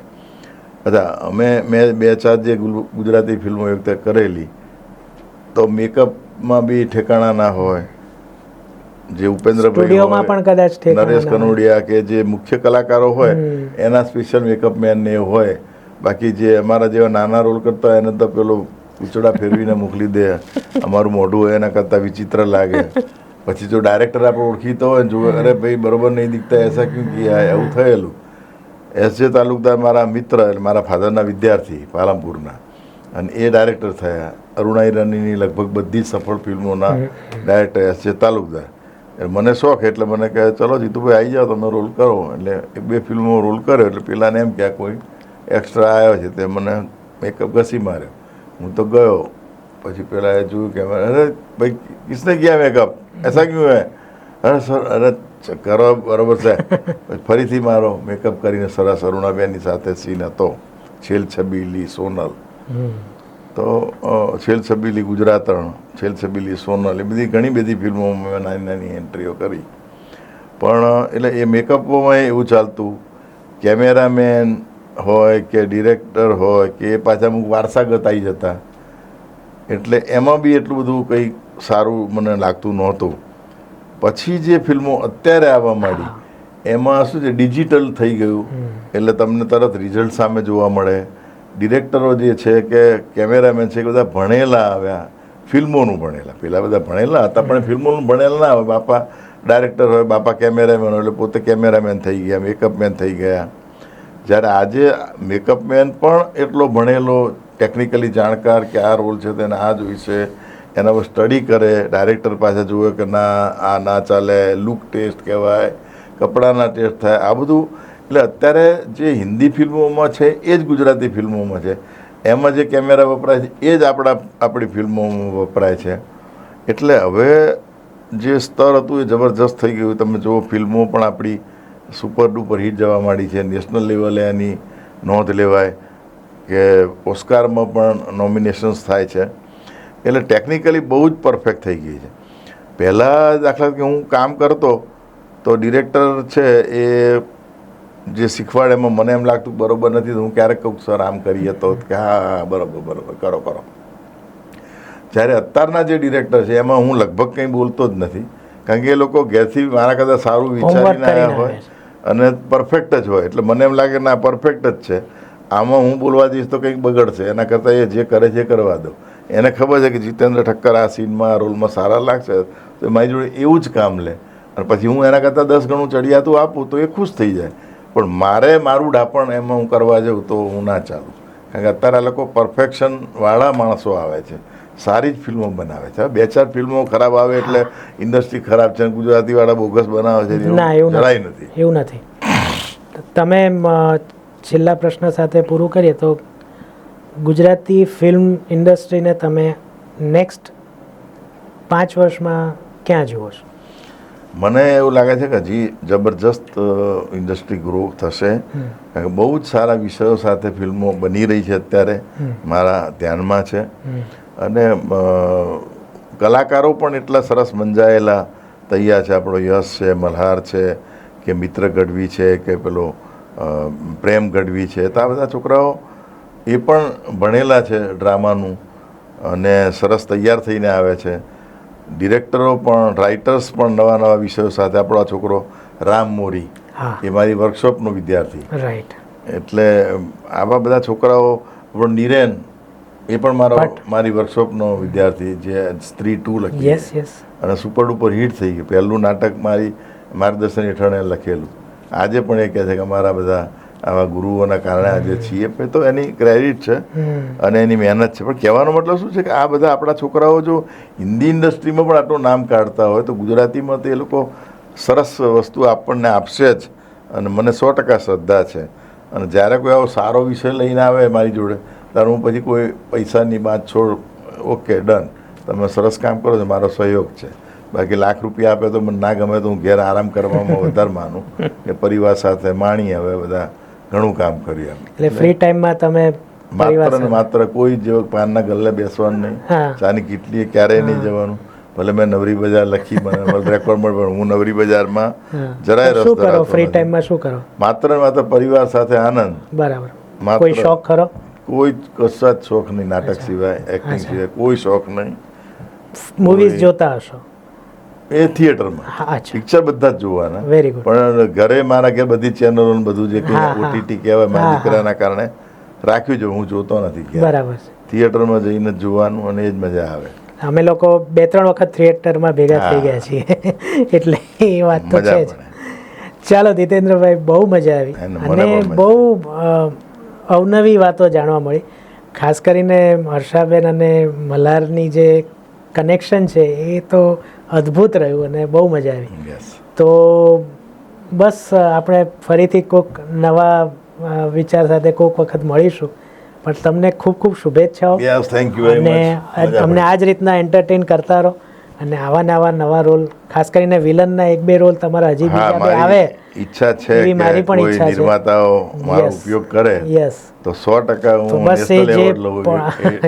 અચ્છા, મેં 2-4 જે ગુજરાતી ફિલ્મો એ વખતે કરેલી, તો મેકઅપમાં બી ઠેકાણા ના હોય. જે ઉપેન્દ્રભાઈ હોય, નરેશ કનોડિયા કે જે મુખ્ય કલાકારો હોય એના સ્પેશિયલ મેકઅપ મેન ને એવું હોય. બાકી જે અમારા જેવા નાના રોલ કરતા હોય એને તો પેલો ઉચડા ફેરવીને મોકલી દે, અમારું મોઢું હોય એના કરતાં વિચિત્ર લાગે. પછી જો ડાયરેક્ટર આપણે ઓળખીતો હોય ને જોવે, અરે ભાઈ બરોબર નહીં દીખતા, એસા ક્યું કિયા, એવું થયેલું. એસ.જે. તાલુકદાર મારા મિત્ર, એટલે મારા ફાધરના વિદ્યાર્થી પાલનપુરના, અને એ ડાયરેક્ટર થયા. અરુણા ઈરાનીની લગભગ બધી જ સફળ ફિલ્મોના ડાયરેક્ટર એસ.જે. તાલુકદાર. મને શોખ, એટલે મને કહે ચલો જીતુભાઈ આવી જાઓ, તમે રોલ કરો. એટલે 1-2 ફિલ્મો રોલ કર્યો. એટલે પેલાને એમ કે આ કોઈ એક્સ્ટ્રા આવ્યો છે, તે મને મેકઅપ ઘસી માર્યો. હું તો ગયો. પછી પેલા એ જોયું કે અરે ભાઈ કિસને કિયા મેકઅપ, એસા ક્યું હે? અરે સર, અરે કરો બરાબર છે. ફરીથી મારો મેકઅપ કરીને સરસ અરુણાબેનની સાથે સીન હતો, છેલ છબીલી સોનલ. તો છેલ છબીલી ગુજરાતણ, છેલ છબીલી સોનલ, એ બધી ઘણી બધી ફિલ્મોમાં મેં નાની નાની એન્ટ્રીઓ કરી. પણ એટલે એ મેકઅપોમાં એવું ચાલતું, કેમેરામેન હોય કે ડિરેક્ટર હોય કે એ પાછા અમુક વારસાગત આવી જતા, એટલે એમાં બી એટલું બધું કંઈ સારું મને લાગતું નહોતું. પછી જે ફિલ્મો અત્યારે આવવા માંડી એમાં શું છે, ડિજિટલ થઈ ગયું, એટલે તમને તરત રિઝલ્ટ સામે જોવા મળે. ડિરેક્ટરો જે છે કે કેમેરામેન છે, એ બધા ભણેલા આવ્યા, ફિલ્મોનું ભણેલા. પેલા બધા ભણેલા હતા પણ ફિલ્મોનું ભણેલા ના હોય. બાપા ડાયરેક્ટર હોય, બાપા કેમેરામેન હોય, એટલે પોતે કેમેરામેન થઈ ગયા, મેકઅપમેન થઈ ગયા. જ્યારે આજે મેકઅપમેન પણ એટલો ભણેલો, ટેકનિકલી જાણકાર કે આ રોલ છે તેને આ જોઈશે, એના પર સ્ટડી કરે, ડાયરેક્ટર પાસે જુએ કે ના આ ના ચાલે, લુક ટેસ્ટ કહેવાય, કપડાના ટેસ્ટ થાય, આ બધું. એટલે અત્યારે જે હિન્દી ફિલ્મોમાં છે એ જ ગુજરાતી ફિલ્મોમાં છે, એમાં જે કેમેરા વપરાય છે એ જ આપણી ફિલ્મોમાં વપરાય છે. એટલે હવે જે સ્તર હતું એ જબરજસ્ત થઈ ગયું. તમે જુઓ, ફિલ્મો પણ આપણી સુપર ડુપર હિટ જવા માંડી છે. નેશનલ લેવલે એની નોંધ લેવાય કે ઓસ્કારમાં પણ નોમિનેશન્સ થાય છે. એટલે ટેકનિકલી બહુ જ પરફેક્ટ થઈ ગઈ છે. પહેલાં દાખલા કે હું કામ કરતો તો ડિરેક્ટર છે એ જે શીખવાડે એમાં મને એમ લાગતું બરાબર નથી, તો હું ક્યારેક કહું સર આમ કરીએ તો કે હા બરાબર કરો. જ્યારે અત્યારના જે ડિરેક્ટર છે એમાં હું લગભગ કંઈ બોલતો જ નથી, કારણ કે એ લોકો ઘેરથી મારા કરતાં સારું વિચારીને આવ્યા હોય અને પરફેક્ટ જ હોય. એટલે મને એમ લાગે ના પરફેક્ટ જ છે, આમાં હું બોલવા જઈશ તો કંઈક બગડશે, એના કરતાં એ જે કરે છે કરવા દો. એને ખબર છે કે જીતેન્દ્ર ઠક્કર આ સીનમાં આ રોલમાં સારા લાગશે તો મારી જોડે એવું જ કામ લે, અને પછી હું એના કરતાં 10 ગણું ચડિયાતું આપું તો એ ખુશ થઈ જાય. પણ મારે મારું ડાપણ એમાં હું કરવા જાઉં તો હું ના ચાલું, કારણ કે અત્યારે આ લોકો પરફેક્શનવાળા માણસો આવે છે, સારી જ ફિલ્મો બનાવે છે. 2-4 ફિલ્મો ખરાબ આવે એટલે ઇન્ડસ્ટ્રી ખરાબ છે, ગુજરાતીવાળા બોગસ બનાવે છે, જરાય નથી. એવું નથી. તમે છેલ્લા પ્રશ્ન સાથે પૂરું કરીએ તો ગુજરાતી ફિલ્મ ઇન્ડસ્ટ્રીને તમે નેક્સ્ટ 5 વર્ષમાં ક્યાં જુઓ છો? મને એવું લાગે છે કે હજી જબરજસ્ત ઇન્ડસ્ટ્રી ગ્રો થશે, કારણ કે બહુ જ સારા વિષયો સાથે ફિલ્મો બની રહી છે અત્યારે, મારા ધ્યાનમાં છે. અને કલાકારો પણ એટલા સરસ મંજાયેલા તૈયાર છે. આપણો યશ છે, મલ્હાર છે, કે મિત્ર ગઢવી છે, કે પેલો પ્રેમ ગઢવી છે, તો આ બધા છોકરાઓ એ પણ ભણેલા છે ડ્રામાનું અને સરસ તૈયાર થઈને આવે છે. ડિરેક્ટરો પણ, રાઇટર્સ પણ નવા વિષયો સાથે. આપણો આ છોકરો રામ મોરી એ મારી વર્કશોપનો વિદ્યાર્થી, રાઈટ. એટલે આવા બધા છોકરાઓ. આપણો નિરેન એ પણ મારી વર્કશોપનો વિદ્યાર્થી, જે સ્ત્રી 2 લખી અને સુપર ડુપર હિટ થઈ ગઈ. પહેલું નાટક મારી માર્ગદર્શન હેઠળ લખેલું. આજે પણ એ કહે છે કે અમારા બધા આવા ગુરુઓના કારણે આજે છીએ. તો એની ક્રેડિટ છે અને એની મહેનત છે. પણ કહેવાનો મતલબ શું છે કે આ બધા આપણા છોકરાઓ જો હિન્દી ઇન્ડસ્ટ્રીમાં પણ આટલું નામ કાઢતા હોય તો ગુજરાતીમાં તો એ લોકો સરસ વસ્તુ આપણને આપશે જ. અને મને 100% શ્રદ્ધા છે. અને જ્યારે કોઈ આવો સારો વિષય લઈને આવે મારી જોડે, ત્યારે હું પછી કોઈ પૈસાની વાત છોડ, ઓકે ડન, તમે સરસ કામ કરો છો, મારો સહયોગ છે. બાકી લાખ રૂપિયા આપે તો મને ના ગમે તો હું ઘેર આરામ કરવામાં વધારે માનું કે પરિવાર સાથે માણી હવે બધા ઘણું કામ કર્યું. એટલે ફ્રી ટાઈમમાં તમે માત્ર ને માત્ર કોઈ જેવો પાનના ગલ્લે બેસવાનું નહીં, ચાની કીટલીએ ક્યારેય નહીં જવાનું. ભલે મેં નવરી બજાર લખી, મને રેકોર્ડ મળે, પણ હું નવરી બજારમાં જરાય રસ ધરાવતો નથી. ફ્રી ટાઈમમાં શું કરો? માત્ર ને માત્ર પરિવાર સાથે આનંદ. બરાબર. કોઈ શોખ ખરો? કોઈ કશા જ શોખ નહીં, નાટક સિવાય, એક્ટિંગ સિવાય કોઈ શોખ નહીં. મૂવીઝ જોતા હશો? એ થિયેટરમાં પિક્ચર બધા જ જોવાના. Very good. પણ ઘરે મારા ઘેર બધી ચેનલો બધું જે OTT કહેવાય મારા દીકરાના કારણે રાખ્યું છે, હું જોતો નથી. બરાબર. થિયેટરમાં જઈને જ જોવાનું અને એ જ મજા આવે. અમે લોકો 2-3 વખત થિયેટરમાં ભેગા થઈ ગયા છીએ, એટલે એ વાત તો છે જ. ચાલો જીતેન્દ્રભાઈ, બહુ મજા આવી અને બહુ અવનવી વાતો જાણવા મળી. ખાસ કરીને હર્ષાબેન અને મલ્હારની જે કનેક્શન છે એ તો અદ્ભુત રહ્યું અને બહુ મજા આવી. તો બસ આપણે ફરીથી કોઈક નવા વિચાર સાથે કોઈક વખત મળીશું. પણ તમને ખૂબ ખૂબ શુભેચ્છાઓ. Thank you very much. અને અમને આ જ રીતના એન્ટરટેન કરતા રહો અને આવા નવા રોલ, ખાસ કરીને વિલનના 1-2 રોલ તમારા હજી હા બીજા બે આવે મારી ઈચ્છા છે એવી મારી કે પણ કોઈ ઈચ્છા છે. નિર્માતાઓ મારો Yes. ઉપયોગ કરે યસ તો 100% તો હું બસ એ નેશનલ જે એવોર્ડ લઉં of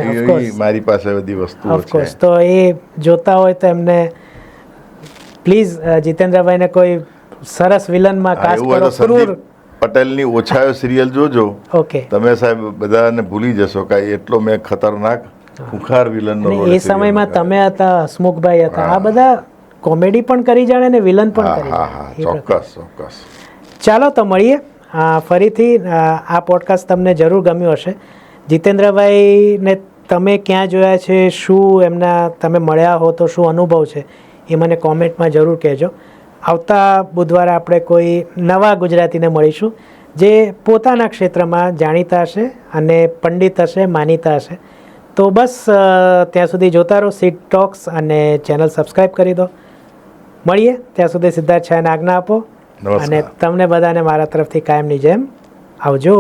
એવી course. મારી પાસે બધી વસ્તુઓ છે. ઓફકોર્સ. તો એ જોતા હોય તો એમને પ્લીઝ જીતેન્દ્રભાઈને કોઈ સરસ વિલનમાં હા, કાસ્ટ એવું હોય કરો. તો ક્રૂર. સંદીપ પટેલની ઓછાયો સિરિયલ જોજો. ઓકે. તમે સાહેબ બધાને ભૂલી જશો કે એટલો મેં ખતરનાક ખુખાર વિલનનો અને રોલ એ સમયમાં તમે હતા, હસમુખભાઈ હતા, આ હા. બધા કોમેડી પણ કરી જાણે ને વિલન પણ હા કરી હા જાણે. હા એ પ્રકાર. ચોક્કસ. ચાલો તો મળીએ ફરીથી. આ પોડકાસ્ટ તમને જરૂર ગમ્યું હશે. જીતેન્દ્રભાઈને તમે ક્યાં જોયા છે, શું એમના તમે મળ્યા હો તો શું અનુભવ છે એ મને કોમેન્ટમાં જરૂર કહેજો. આવતા બુધવારે આપણે કોઈ નવા ગુજરાતીને મળીશું જે પોતાના ક્ષેત્રમાં જાણીતા હશે અને પંડિત હશે, માનીતા હશે. તો બસ ત્યાં સુધી જોતા રહો સીટ ટોક્સ અને ચેનલ સબસ્ક્રાઈબ કરી દો. મળીએ ત્યાં સુધી સિદ્ધાર્થ શાહને આજ્ઞા આપો. નમસ્કાર. અને તમને બધાને મારા તરફથી કાયમની જેમ આવજો.